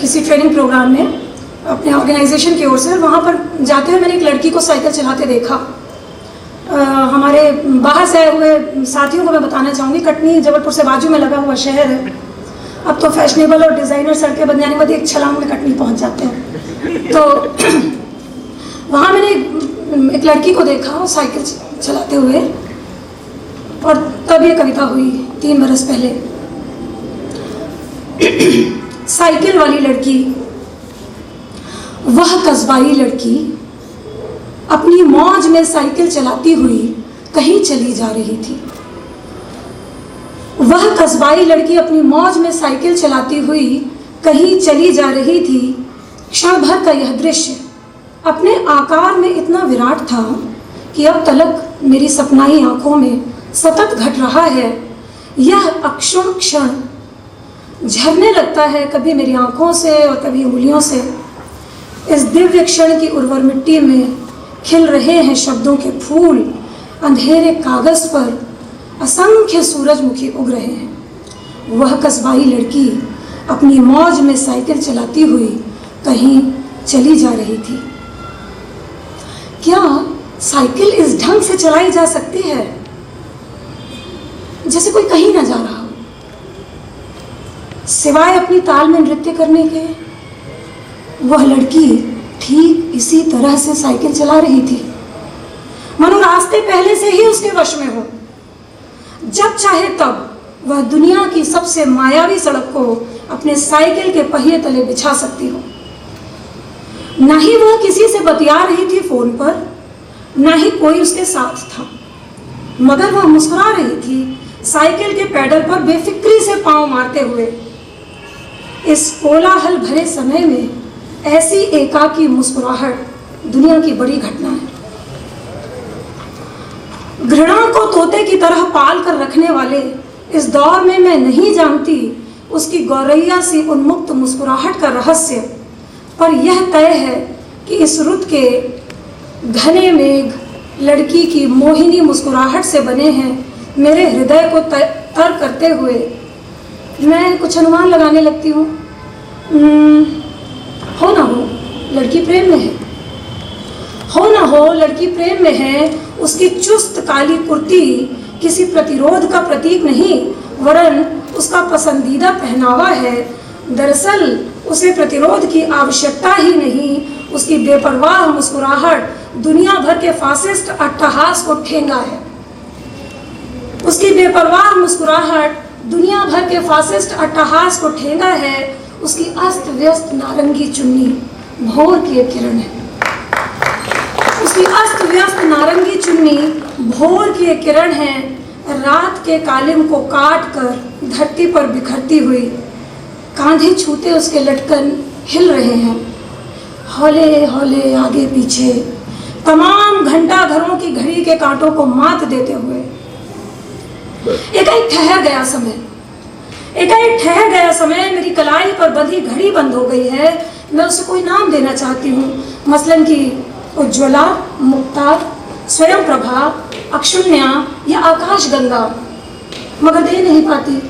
किसी ट्रेनिंग प्रोग्राम में अपने ऑर्गेनाइजेशन की ओर से, और वहाँ पर जाते हुए मैंने एक लड़की को साइकिल चलाते देखा। हमारे बाहर से आए हुए साथियों को मैं बताना चाहूँगी, कटनी जबलपुर से बाजू में लगा हुआ शहर है। अब तो फैशनेबल और डिज़ाइनर सड़कें बन जाने के बाद एक छलांग में कटनी पहुँच जाते हैं। तो वहाँ मैंने एक लड़की को देखा साइकिल चलाते हुए, और तब ये कविता हुई 3 बरस पहले। साइकिल वाली लड़की, वह कस्बाई लड़की अपनी मौज में साइकिल चलाती हुई कहीं चली जा रही थी। वह कस्बाई लड़की अपनी मौज में साइकिल चलाती हुई कहीं चली जा रही थी। क्षण भर का यह दृश्य अपने आकार में इतना विराट था कि अब तलक मेरी सपनाई आंखों में सतत घट रहा है। यह अक्षुण क्षण झरने लगता है, कभी मेरी आंखों से और कभी उंगलियों से। इस दिव्य क्षण की उर्वर मिट्टी में खिल रहे हैं शब्दों के फूल। अंधेरे कागज पर असंख्य सूरजमुखी उग रहे हैं। वह कस्बाई लड़की अपनी मौज में साइकिल चलाती हुई कहीं चली जा रही थी। क्या साइकिल इस ढंग से चलाई जा सकती है जैसे कोई कहीं ना जा रहा हो, सिवाय अपनी ताल में नृत्य करने के? वह लड़की ठीक इसी तरह से साइकिल चला रही थी, मानो रास्ते पहले से ही उसके वश में हो। जब चाहे तब वह दुनिया की सबसे मायावी सड़क को अपने साइकिल के पहिए तले बिछा सकती हो। ना ही वह किसी से बतिया रही थी फोन पर, ना ही कोई उसके साथ था, मगर वह मुस्कुरा रही थी साइकिल के पैडल पर बेफिक्री से पांव मारते हुए। इस कोलाहल भरे समय में ऐसी एकाकी मुस्कुराहट दुनिया की बड़ी घटना है। घृणा को तोते की तरह पाल कर रखने वाले इस दौर में मैं नहीं जानती उसकी गौरैया सी उन्मुक्त मुस्कुराहट का रहस्य, पर यह तय है कि इस रुत के घने मेघ लड़की की मोहिनी मुस्कुराहट से बने हैं। मेरे हृदय को तर करते हुए मैं कुछ अनुमान लगाने लगती हूँ। हो ना हो लड़की प्रेम में है, हो ना हो लड़की प्रेम में है। उसकी चुस्त काली कुर्ती किसी प्रतिरोध का प्रतीक नहीं, वरन उसका पसंदीदा पहनावा है। दरअसल उसे प्रतिरोध की आवश्यकता ही नहीं, उसकी बेपरवाह मुस्कुराहट दुनिया भर के फासिस्ट अट्टहास को ठेंगा है। उसकी बेपरवाह मुस्कुराहट दुनिया भर के फासिस्ट अट्टहास को ठेंगा है। उसकी अस्त व्यस्त नारंगी चुन्नी भोर की एक किरण है। उसकी अस्त व्यस्त नारंगी चुन्नी भोर की एक किरण है, रात के कालिम को काट कर धरती पर बिखरती हुई। कांधे छूते उसके लटकन हिल रहे हैं, हौले हौले आगे पीछे, तमाम घंटा घरों की घड़ी के कांटों को मात देते हुए। एकाएक ठहर गया समय, एकाएक ठहर गया समय। मेरी कलाई पर बंधी घड़ी बंद हो गई है। मैं उसे कोई नाम देना चाहती हूँ, मसलन कि उज्ज्वला, मुक्ता, स्वयं प्रभा, अक्षुण्या या आकाश गंगा, मगर दे नहीं पाती।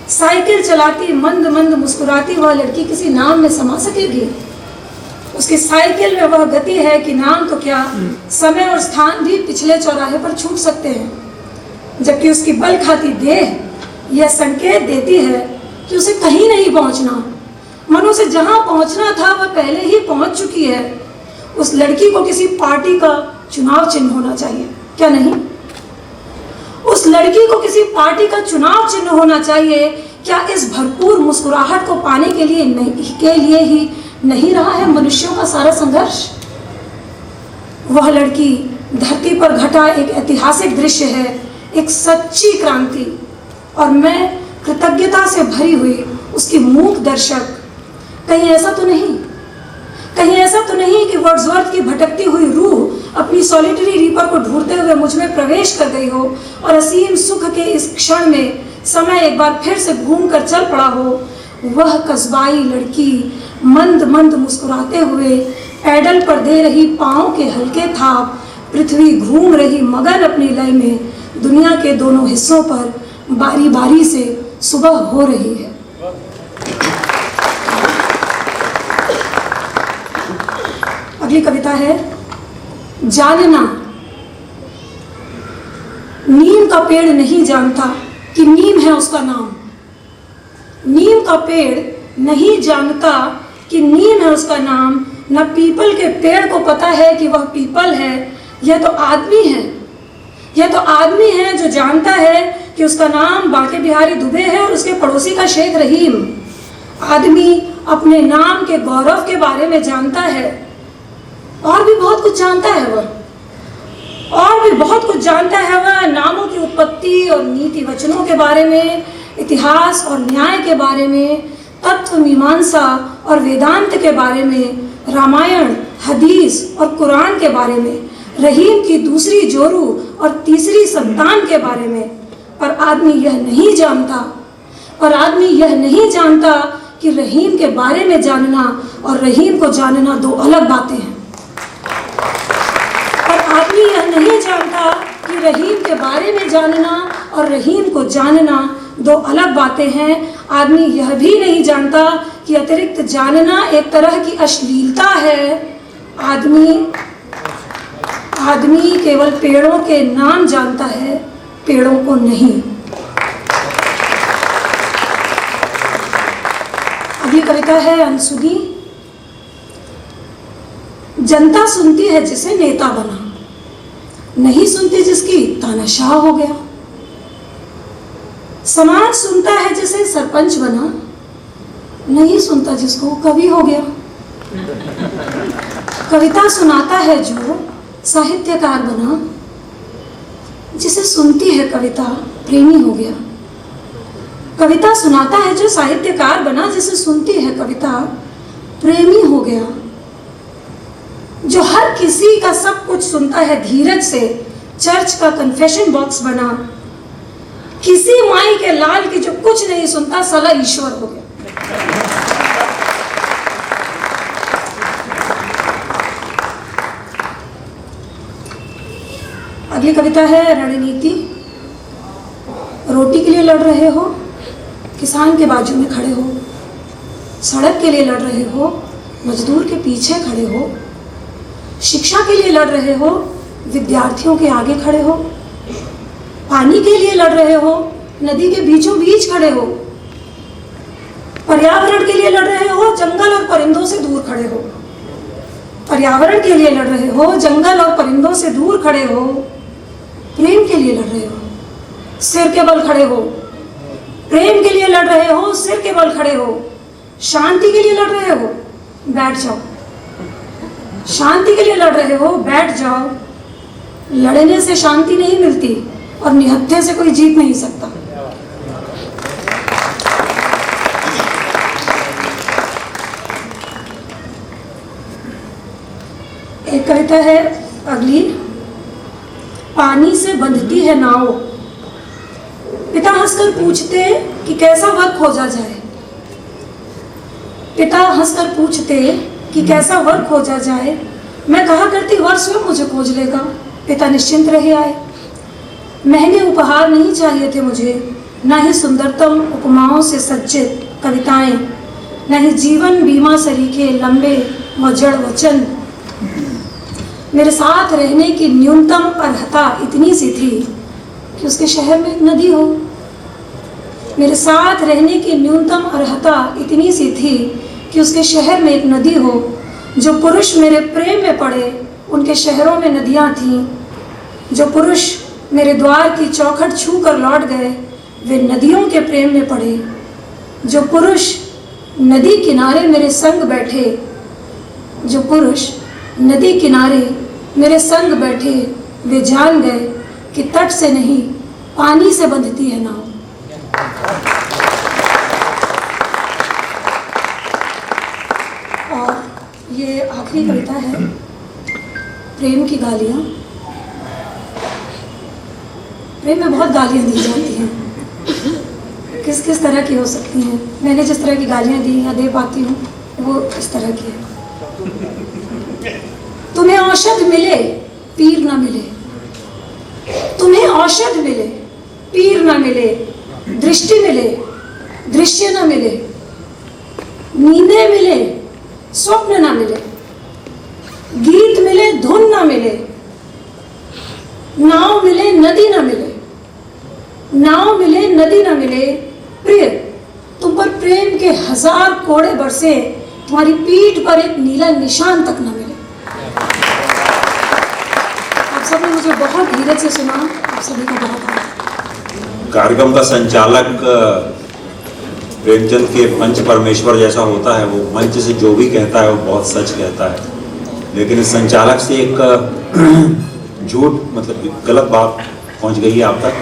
साइकिल चलाती मंद मंद मुस्कुराती वह लड़की किसी नाम में समा सकेगी? उसकी साइकिल में वह गति है कि नाम तो क्या, समय और स्थान भी पिछले चौराहे पर छूट सकते हैं। जबकि उसकी बल खाती देह यह संकेत देती है कि उसे कहीं नहीं पहुंचना। मनु से जहां पहुंचना था वह पहले ही पहुंच चुकी है। उस लड़की को किसी पार्टी का चुनाव चिन्ह होना चाहिए, क्या नहीं? उस लड़की को किसी पार्टी का चुनाव चिन्ह होना चाहिए। क्या इस भरपूर मुस्कुराहट को पाने के लिए ही नहीं रहा है मनुष्यों का सारा संघर्ष? वह लड़की धरती पर घटा एक ऐतिहासिक दृश्य है, एक सच्ची क्रांति, और मैं कृतज्ञता से भरी हुई उसकी मूक दर्शक। कहीं ऐसा तो नहीं, कहीं ऐसा तो नहीं कि वर्ड्सवर्थ की भटकती हुई रूह अपनी सॉलिटरी रीपर को ढूंढते हुए मुझ में प्रवेश कर गई हो और असीम सुख के इस क्षण में समय एक बार फिर से घूम कर चल पड़ा हो। वह कस्बाई लड़की मंद मंद मुस्कुराते हुए पैडल पर दे रही पाँव के हल्के थाप, पृथ्वी घूम रही मगन अपनी लय में, दुनिया के दोनों हिस्सों पर बारी बारी से सुबह हो रही है। अगली कविता है जानना। नीम का पेड़ नहीं जानता कि नीम है उसका नाम। नीम का पेड़ नहीं जानता कि नीम है उसका नाम। न पीपल के पेड़ को पता है कि वह पीपल है। यह तो आदमी है, यह तो आदमी है जो जानता है कि उसका नाम बांके बिहारी दुबे है और उसके पड़ोसी का शेख रहीम। आदमी अपने नाम के गौरव के बारे में जानता है, और भी बहुत कुछ जानता है वह, और भी बहुत कुछ जानता है वह। नामों की उत्पत्ति और नीति वचनों के बारे में, इतिहास और न्याय के बारे में, तत्व मीमांसा और वेदांत के बारे में, रामायण, हदीस और कुरान के बारे में, रहीम की दूसरी जोरू और तीसरी संतान के बारे में। पर आदमी यह नहीं जानता, पर आदमी यह नहीं जानता कि रहीम के बारे में जानना और रहीम को जानना दो अलग बातें हैं। पर आदमी यह नहीं जानता कि रहीम के बारे में जानना और रहीम को जानना दो अलग बातें हैं। आदमी यह भी नहीं जानता कि अतिरिक्त जानना एक तरह की अश्लीलता है। आदमी केवल पेड़ों के नाम जानता है, पेड़ों को नहीं। अगली कविता है अनसुनी। जनता सुनती है जिसे नेता बना, नहीं सुनती जिसकी तानाशाह हो गया। समाज सुनता है जिसे सरपंच बना, नहीं सुनता जिसको कवि हो गया। कविता सुनाता है जो साहित्यकार बना, जिसे सुनती है कविता प्रेमी हो गया। कविता सुनाता है जो साहित्यकार बना, जिसे सुनती है कविता प्रेमी हो गया। जो हर किसी का सब कुछ सुनता है धीरज से, चर्च का कन्फेशन बॉक्स बना। किसी माई के लाल की जो कुछ नहीं सुनता, साला ईश्वर हो गया। अगली कविता है रणनीति। रोटी के लिए लड़ रहे हो, किसान के बाजू में खड़े हो। सड़क के लिए लड़ रहे हो, मजदूर के पीछे खड़े हो। शिक्षा के लिए लड़ रहे हो, विद्यार्थियों के आगे खड़े हो। पानी के लिए लड़ रहे हो, नदी के बीचों बीच खड़े हो। पर्यावरण के लिए लड़ रहे हो, जंगल और परिंदों से दूर खड़े हो। पर्यावरण के लिए लड़ रहे हो, जंगल और परिंदों से दूर खड़े हो। प्रेम के लिए लड़ रहे हो, सिर के बल खड़े हो। प्रेम के लिए लड़ रहे हो, सिर के बल खड़े हो। शांति के लिए लड़ रहे हो, बैठ जाओ। शांति के लिए लड़ रहे हो, बैठ जाओ। लड़ने से शांति नहीं मिलती और निहत्थे से कोई जीत नहीं सकता। एक कविता है अगली, पानी से बंधती है नाव। पिता हंसकर पूछते कि कैसा वर खोजा जाए। पिता हंसकर पूछते कि कैसा वर खोजा जाए। मैं कहा करती वर स्वयं मुझे खोज लेगा। पिता निश्चिंत रहे आए। महंगे उपहार नहीं चाहिए थे मुझे, न ही सुंदरतम उपमाओं से सज्जित कविताएं, न ही जीवन बीमा सरीखे लंबे व जड़ वचन। मेरे साथ रहने की न्यूनतम अर्हता इतनी सी थी कि उसके शहर में एक नदी हो। मेरे साथ रहने की न्यूनतम अर्हता इतनी सी थी कि उसके शहर में एक नदी हो। जो पुरुष मेरे प्रेम में पड़े उनके शहरों में नदियां थीं। जो पुरुष मेरे द्वार की चौखट छू कर लौट गए वे नदियों के प्रेम में पड़े। जो पुरुष नदी किनारे मेरे संग बैठे, जो पुरुष नदी किनारे मेरे संग बैठे, वे जान गए कि तट से नहीं पानी से बंधती है नाव। और ये आखिरी कविता है, प्रेम की गालियाँ। प्रेम में बहुत गालियाँ दी जाती हैं, किस किस तरह की हो सकती हैं। मैंने जिस तरह की गालियाँ दी या दे पाती हूँ वो इस तरह की है। तुम्हें औषध मिले पीर ना मिले, तुम्हें औषध मिले पीर ना मिले, दृष्टि मिले दृश्य ना मिले, नींदें मिले स्वप्न ना मिले, गीत मिले धुन ना मिले, नाव मिले नदी ना मिले, नाव मिले नदी ना मिले। प्रिय, तुम पर प्रेम के 1000 कोड़े बरसे, तुम्हारी पीठ पर एक नीला निशान तक ना मिले। आप सबने मुझे बहुत धीरज से सुना, आप सभी का बहुत। कार्यक्रम का संचालक प्रेमचंद के पंच परमेश्वर जैसा होता है। वो मंच से जो भी कहता है वो बहुत सच कहता है, लेकिन इस संचालक से एक झूठ मतलब गलत बात पहुंच गई है आप तक।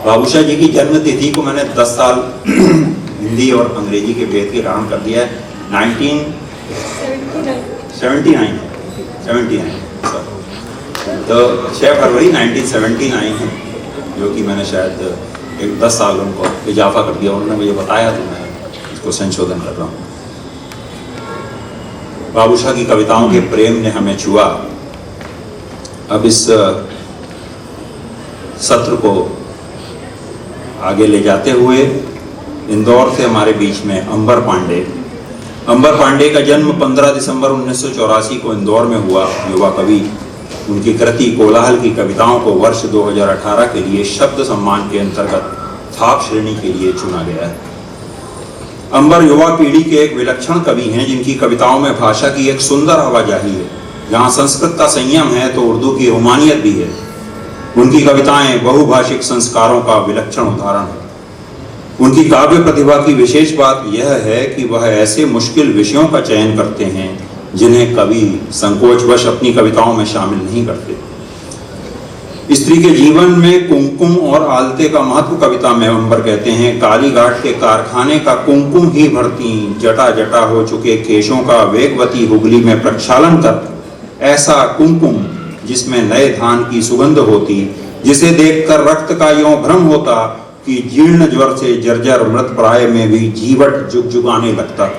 बाबूशाह जी की जन्म तिथि को मैंने 10 साल हिंदी और अंग्रेजी के भेद के कारण कर दिया है। 1979 तो 6 फरवरी 1979 है, जो कि मैंने शायद एक 10 साल उनको इजाफा कर दिया। उन्होंने मुझे बताया तो मैं इसको संशोधन कर रहा हूँ। बाबूशाह की कविताओं के प्रेम ने हमें छुआ। अब इस सत्र को आगे ले जाते हुए इंदौर से हमारे बीच में अंबर पांडे। अंबर पांडे का जन्म 15 दिसंबर 1984 को इंदौर में हुआ। युवा कवि, उनकी कृति कोलाहल की कविताओं को वर्ष 2018 के लिए शब्द सम्मान के अंतर्गत थाप श्रेणी के लिए चुना गया है। अंबर युवा पीढ़ी के एक विलक्षण कवि हैं, जिनकी कविताओं में भाषा की एक सुंदर आवाजाही है। जहाँ संस्कृत का संयम है तो उर्दू की रोमानियत भी है। उनकी कविताएं बहुभाषिक संस्कारों का विलक्षण उदाहरण है। उनकी काव्य प्रतिभा की विशेष बात यह है कि वह ऐसे मुश्किल विषयों का चयन करते हैं जिन्हें कवि संकोचवश अपनी कविताओं में शामिल नहीं करते। स्त्री के जीवन में कुमकुम और आलते का महत्व कविता में अंबर कहते हैं, कालीघाट के कारखाने का कुमकुम ही भरती, जटा जटा हो चुके केशों का वेगवती हुगली में प्रक्षालन कर। ऐसा कुमकुम जिसमें नए धान की सुगंध होती, जिसे देखकर रक्त का यों भ्रम होता कि जीर्ण ज्वर से जर्जर मृत प्राय में भी जीवट जुगजुगाने लगता।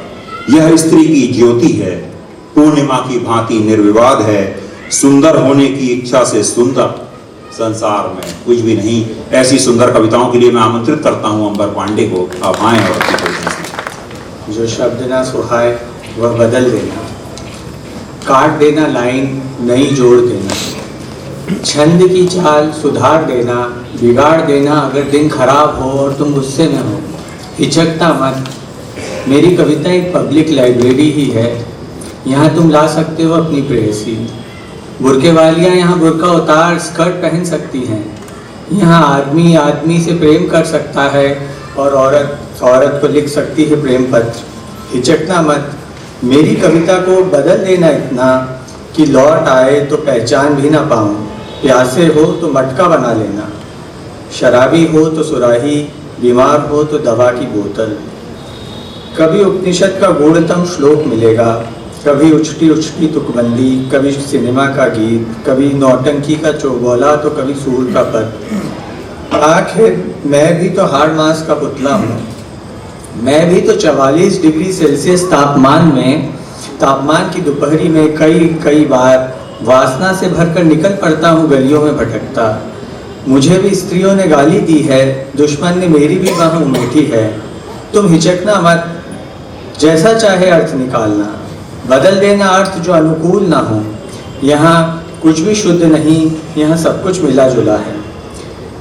यह स्त्री की ज्योति है, पूर्णिमा की भांति निर्विवाद है, सुंदर होने की इच्छा से सुंदर, संसार में कुछ भी नहीं। ऐसी सुंदर कविताओं के लिए मैं आमंत्रित करता हूं अंबर पांडे को। आप आएं और अपनी कविताएं सुनाएं। जो शब्द ना सुहाए वह बदल देना, काट देना लाइन नई जोड़ देना, छंद की चाल सुधार देना, बिगाड़ देना अगर दिन खराब हो और तुम गुस्से में हो। हिचकता मत, मेरी कविता एक पब्लिक लाइब्रेरी ही है, यहाँ तुम ला सकते हो अपनी प्रेयसी। बुरके वालियाँ यहाँ बुरका उतार स्कर्ट पहन सकती हैं। यहाँ आदमी आदमी से प्रेम कर सकता है और औरत औरत को लिख सकती है प्रेम पत्र। हिचकना मत, मेरी कविता को बदल देना इतना कि लौट आए तो पहचान भी ना पाऊँ, प्यासे हो तो मटका बना लेना, शराबी हो तो सुराही, बीमार हो तो दवा की बोतल। कभी उपनिषद का गूढ़तम श्लोक मिलेगा, कभी उछटी उछटी तुकबंदी, कभी सिनेमा का गीत, कभी नौटंकी का चौबोला तो कभी सूर का पद। आखिर मैं भी तो हाड़ मास का पुतला हूँ, मैं भी तो 44 डिग्री सेल्सियस तापमान की दोपहरी में कई बार वासना से भरकर निकल पड़ता हूँ गलियों में भटकता। मुझे भी स्त्रियों ने गाली दी है, दुश्मन ने मेरी भी बाह उमेटी है। तुम हिचकना मत, जैसा चाहे अर्थ निकालना, बदल देना अर्थ जो अनुकूल ना हो। यहाँ कुछ भी शुद्ध नहीं, यहाँ सब कुछ मिला जुला है।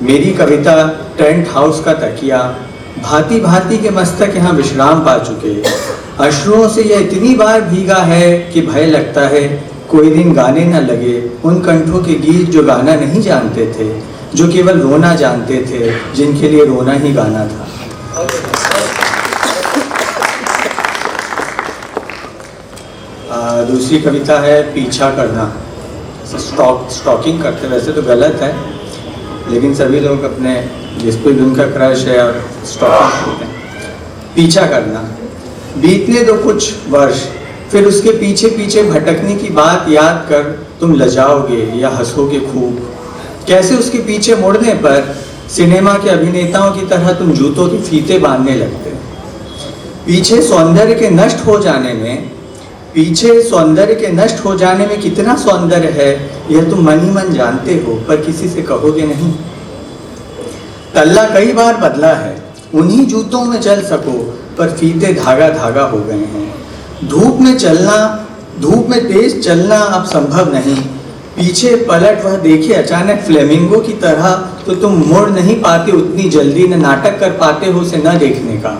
मेरी कविता टेंट हाउस का तकिया, भांति भांति के मस्तक यहाँ विश्राम पा चुके। अश्रुओं से यह इतनी बार भीगा है कि भय लगता है कोई दिन गाने न लगे उन कंठों के गीत जो गाना नहीं जानते थे, जो केवल रोना जानते थे, जिनके लिए रोना ही गाना था। दूसरी कविता है पीछा करना। स्टॉकिंग करते वैसे तो गलत है, लेकिन सभी लोग अपने जिस पे भी उनका क्रश है और स्टॉकिंग करते हैं। पीछा करना, बीतने दो कुछ वर्ष, फिर उसके पीछे पीछे भटकने की बात याद कर तुम लजाओगे या हंसोगे खूब। कैसे उसके पीछे मुड़ने पर सिनेमा के अभिनेताओं की तरह तुम जूतों के फीते बांधने लगते। पीछे सौंदर्य के नष्ट हो जाने में कितना सौंदर्य है यह तुम मन ही मन जानते हो, पर किसी से कहोगे नहीं। तल्ला कई बार बदला है, उन्हीं जूतों में चल सको, पर फीते धागा धागा हो गए हैं। धूप में तेज चलना अब संभव नहीं। पीछे पलट वह देखे अचानक फ्लेमिंगो की तरह, तो तुम मुड़ नहीं पाते उतनी जल्दी, न नाटक कर पाते हो उसे न देखने का।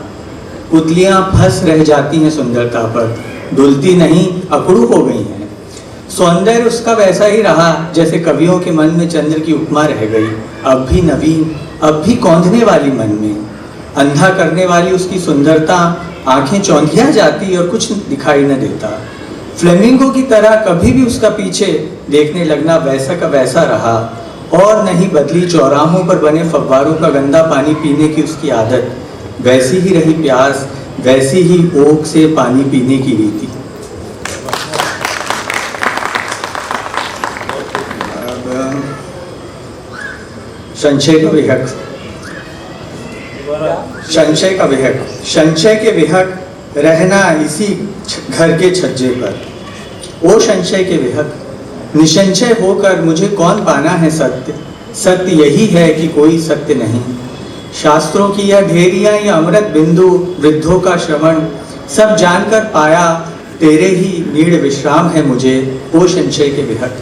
पुतलियां फंस रह जाती हैं सुंदरता पर, डुलती नहीं, अकड़ू हो गई हैं। सौंदर्य उसका वैसा ही रहा जैसे कवियों के मन में चंद्र की उपमा रह गई, अब भी नवीन, अब भी कौंधने वाली मन में। अंधा करने वाली उसकी सुंदरता, आंखें चौंधिया जाती और कुछ दिखाई न देता। फ्लेमिंगो की तरह कभी भी उसका पीछे देखने लगना वैसा का वैसा रहा, और नहीं बदली चौराहों पर बने फव्वारों का गंदा पानी पीने की उसकी आदत। वैसी ही रही प्यास, वैसी ही ओक से पानी पीने की रीति। संशय का विहक। संशय के विहक, रहना इसी घर के छज्जे पर। ओ संशय के विहक, निसंशय होकर मुझे कौन पाना है सत्य। सत्य यही है कि कोई सत्य नहीं। शास्त्रों की यह ढेरियां, यह अमृत बिंदु, वृद्धों का श्रवण, सब जानकर पाया तेरे ही नीड़ विश्राम है मुझे। ओ संशय के विहक,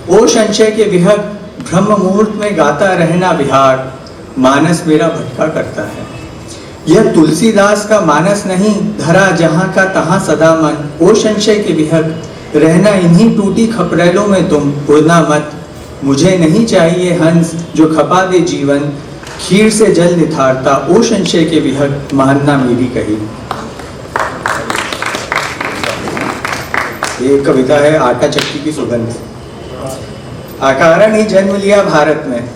ओ संशय के विहक, ब्रह्म मुहूर्त में गाता रहना विहार, मानस मेरा भटका करता है। यह तुलसीदास का मानस नहीं, धरा जहां का तहां सदा मन। ओ संशय के विहक, रहना इन्हीं टूटी खपरेलों में तुम, उड़ना मत। मुझे नहीं चाहिए हंस जो खपा दे जीवन, खीर से जल निथारता। ओ संशय के विहक, मानना मेरी कही। ये कविता है आटा चक्की की सुगंध। अकारण ही जन्म लिया भारत में,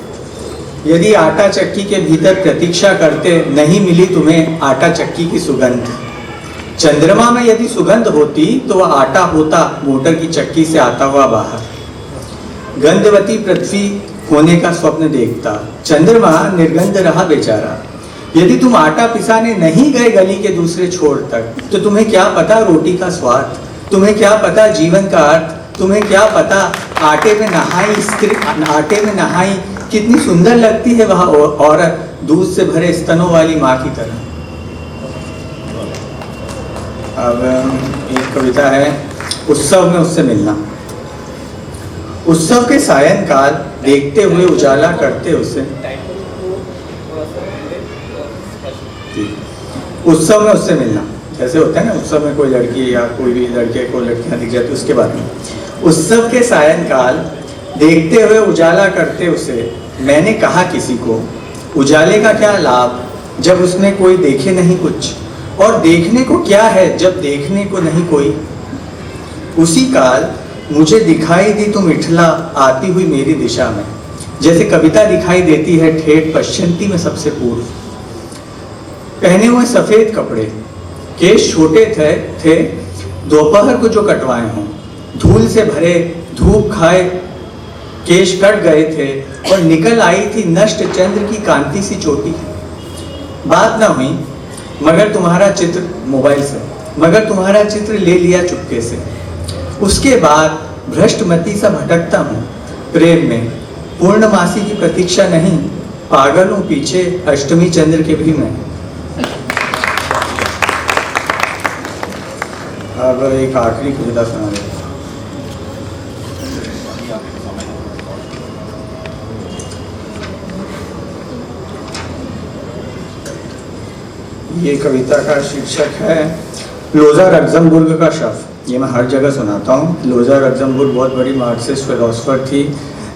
यदि आटा चक्की के भीतर प्रतीक्षा करते, नहीं मिली तुम्हें आटा चक्की की सुगंध। चंद्रमा में यदि सुगंध होती तो वह आटा होता मोटर की चक्की से आता हुआ बाहर। गंधवती पृथ्वी होने का स्वप्न देखता, चंद्रमा निर्गंध रहा बेचारा। यदि तुम आटा पिसाने नहीं गए गली के दूसरे छोर तक, तो तुम्हें क्या पता रोटी का स्वाद, तुम्हें क्या पता जीवन का अर्थ, तुम्हें क्या पता आटे में नहाई कितनी सुंदर लगती है वह औरत, दूध से भरे स्तनों वाली माँ की तरह। अब एक कविता है उत्सव में उससे मिलना। उत्सव के सायंकाल देखते हुए उजाला करते उसे। उत्सव में उससे मिलना, जैसे होता है ना उत्सव में कोई लड़की या कोई भी लड़के को लड़कियां दिख जाती, उसके बारे में। उत्सव के सायंकाल देखते हुए उजाला करते उसे, मैंने कहा किसी को उजाले का क्या लाभ जब उसमें कोई देखे नहीं कुछ। और देखने को क्या है जब देखने को नहीं कोई। उसी काल मुझे दिखाई दी तुम मिठला आती हुई मेरी दिशा में, जैसे कविता दिखाई देती है ठेठ पश्चिमी में सबसे पूर्व। पहने हुए सफेद कपड़े, केश छोटे थे दोपहर को जो कटवाए हों, धूल से भरे धूप खाए केश कट गए थे और निकल आई थी नष्ट चंद्र की कांति सी चोटी। बात ना हुई मगर तुम्हारा चित्र मोबाइल से, मगर तुम्हारा चित्र ले लिया चुपके से। उसके बाद भ्रष्टमती सा भटकता हूँ प्रेम में, पूर्णमासी की प्रतीक्षा नहीं, पागल हूँ पीछे अष्टमी चंद्र के भी मैं। अब एक आखिरी कविता सुना देता हूं। ये कविता का शीर्षक है लोजा लग्जमबर्ग का शव। ये मैं हर जगह सुनाता हूँ। लोजा लग्जमबर्ग बहुत बड़ी मार्क्सिस्ट फिलोसफर थी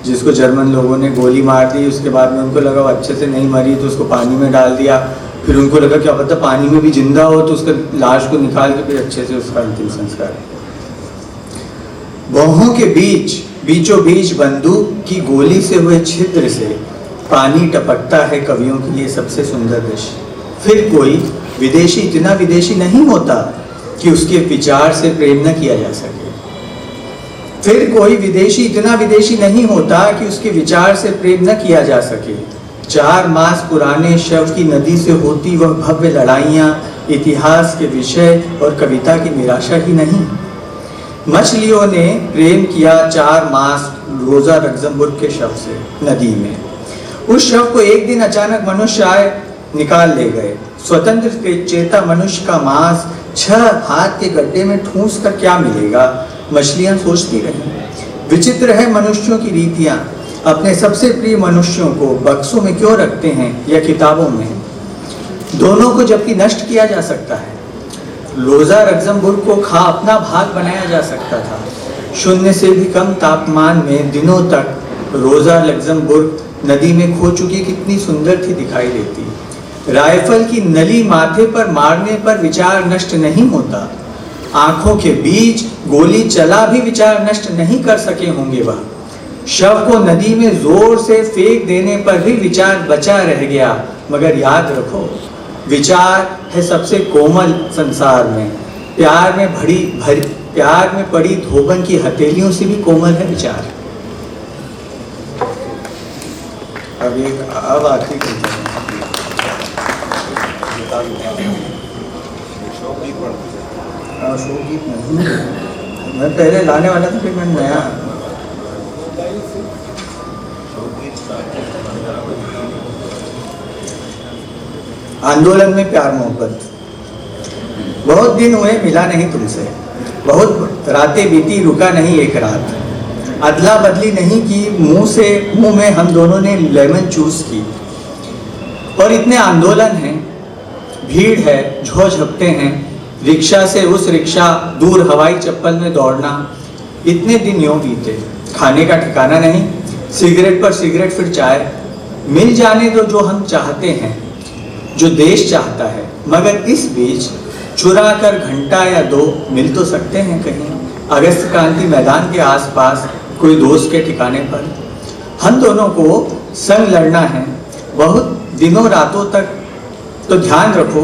जिसको जर्मन लोगों ने गोली मार दी। उसके बाद में उनको लगा वो अच्छे से नहीं मरी तो उसको पानी में डाल दिया। फिर उनको लगा क्या पता पानी में भी जिंदा हो, तो उसका लाश को निकाल के फिर अच्छे से उसका अंतिम संस्कार। बाहों के बीचों बीच बंदूक की गोली से हुए छिद्र से पानी टपकता है कवियों की ये सबसे सुंदर दृश्य। फिर कोई विदेशी इतना विदेशी नहीं होता कि उसके विचार से प्रेम न किया जा सके। फिर कोई विदेशी इतना विदेशी नहीं होता कि उसके विचार से प्रेम न किया जा सके। 4 मास पुराने शव की नदी से होती वह भव्य लड़ाइयाँ इतिहास के विषय और कविता की निराशा ही नहीं। मछलियों ने प्रेम किया 4 मास रोजा लग्जमबर्ग के शव से नदी में। उस शव को एक दिन अचानक मनुष्य आए निकाल ले गए। स्वतंत्र चेता मनुष्य का मांस 6 हाथ के गड्ढे में ठूंस कर क्या मिलेगा, मछलियां सोचती रहीं। विचित्र है मनुष्यों की रीतियां, अपने सबसे प्रिय मनुष्यों को बक्सों में क्यों रखते हैं या किताबों में, दोनों को जबकि नष्ट किया जा सकता है। लोजा लग्जमबर्ग को अपना भाग बनाया जा सकता था। 0 से भी कम तापमान में दिनों तक रोजा लग्जमबर्ग नदी में खो चुकी कितनी सुंदर थी दिखाई देती। राइफल की नली माथे पर मारने पर विचार नष्ट नहीं होता। आंखों के बीच गोली चला भी विचार नष्ट नहीं कर सके होंगे वह। शव को नदी में जोर से फेंक देने पर भी विचार बचा रह गया। मगर याद रखो, विचार है सबसे कोमल संसार में। प्यार में पड़ी धोबन की हथेलियों से भी कोमल है विचार। अब आखिरी शोकगीत नहीं, मैं पहले लाने वाला था फिर मैं नया आंदोलन में प्यार मोहब्बत। बहुत दिन हुए मिला नहीं तुमसे, बहुत रातें बीती रुका नहीं एक रात, अदला बदली नहीं की मुंह में हम दोनों ने लेमन चूस की। और इतने आंदोलन हैं, भीड़ है, झोंझ झपटे हैं, रिक्शा से उस रिक्शा, दूर हवाई चप्पल में दौड़ना। इतने दिन यूं बीते, खाने का ठिकाना नहीं, सिगरेट पर सिगरेट फिर चाय। मिल जाने दो जो हम चाहते हैं, जो देश चाहता है, मगर इस बीच चुरा कर घंटा या 2 मिल तो सकते हैं कहीं अगस्त क्रांति मैदान के आसपास कोई दोस्त के ठिकाने पर। हम दोनों को संग लड़ना है बहुत दिनों रातों तक। तो ध्यान रखो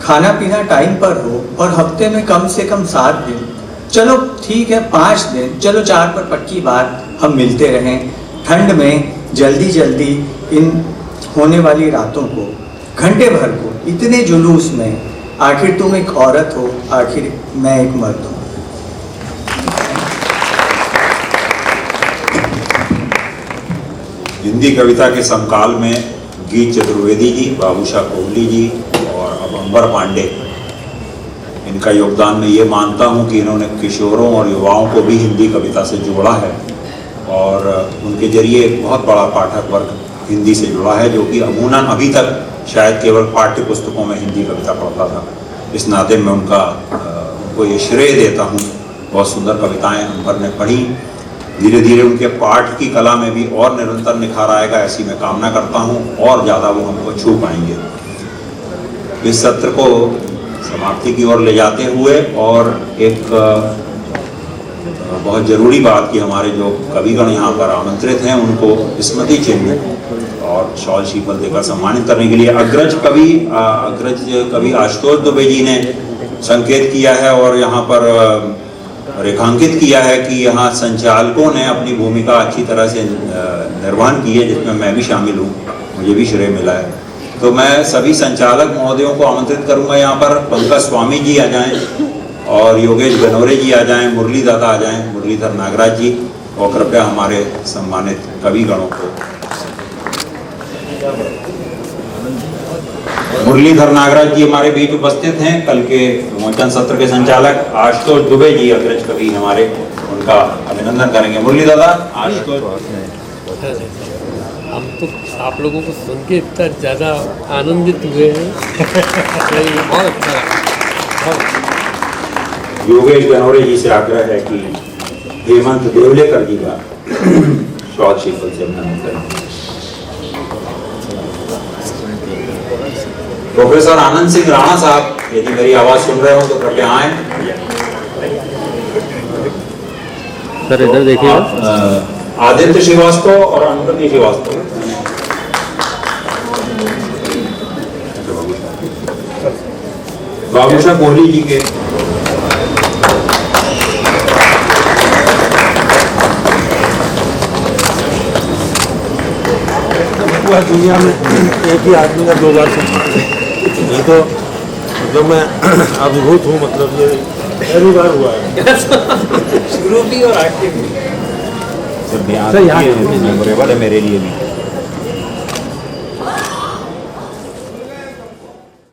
खाना पीना टाइम पर हो और हफ्ते में कम से कम 7 दिन, चलो ठीक है 5 दिन, चलो 4 पर पक्की बात, हम मिलते रहें ठंड में जल्दी जल्दी इन होने वाली रातों को, घंटे भर को, इतने जुलूस में। आखिर तुम एक औरत हो, आखिर मैं एक मर्द हूँ। हिंदी कविता के समकाल में गीत चतुर्वेदी जी, बाबूशाह कोहली जी और अब अंबर पांडे, इनका योगदान मैं ये मानता हूँ कि इन्होंने किशोरों और युवाओं को भी हिंदी कविता से जोड़ा है और उनके जरिए एक बहुत बड़ा पाठक वर्ग हिंदी से जुड़ा है, जो कि अमूमन अभी तक शायद केवल पाठ्य पुस्तकों में हिंदी कविता पढ़ता था। इस नाते मैं उनको ये श्रेय देता हूँ। बहुत सुंदर कविताएं अंबर ने पढ़ी। धीरे धीरे उनके पाठ की कला में भी और निरंतर निखार आएगा, ऐसी मैं कामना करता हूँ, और ज़्यादा वो हमको छू पाएंगे। इस सत्र को समाप्ति की ओर ले जाते हुए और एक बहुत ज़रूरी बात कि हमारे जो कविगण यहाँ पर आमंत्रित हैं उनको स्मृति चिन्ह और शॉल शीपल देकर सम्मानित करने के लिए अग्रज कवि आशुतोष दुबे जी ने संकेत किया है और यहाँ पर रेखांकित किया है कि यहाँ संचालकों ने अपनी भूमिका अच्छी तरह से निर्वहन की है, जिसमें मैं भी शामिल हूँ, मुझे भी श्रेय मिला है। तो मैं सभी संचालक महोदयों को आमंत्रित करूँगा यहाँ पर। पंकज स्वामी जी आ जाएं और योगेश गनोरे जी आ जाएं, मुरली दादा आ जाएं, मुरलीधर नागराज जी, और कृपया हमारे सम्मानित कविगणों को। मुरलीधर नागराज जी हमारे बीच उपस्थित हैं, कल के विमोचन सत्र के संचालक। आशुतोष दुबे जी अग्रज कवि हमारे, उनका अभिनंदन करेंगे। मुरली दादा, आशुतोष। हम तो आप लोगों को सुन के इतना ज़्यादा आनंदित हुए हैं। बहुत अच्छा लगा। योगेश गनोरे जी से आग्रह है कि हेमंत देवलेकर जी का शॉल शीपल से अभिनंदन करें। प्रोफेसर आनंद सिंह राणा साहब, यदि मेरी आवाज सुन रहे हो तो कृपया आए। सर इधर देखिए। आदित्य श्रीवास्तव और अनुकृति श्रीवास्तव। बाबूशाह कोहली जी के दुनिया में एक ही आदमी का 2 बार ये तो मतलब मैं अभिभूत हूँ, मतलब ये पहली बार हुआ है। शुरू भी और आगे भी। सर यहाँ मेमोरेबल है मेरे लिए भी।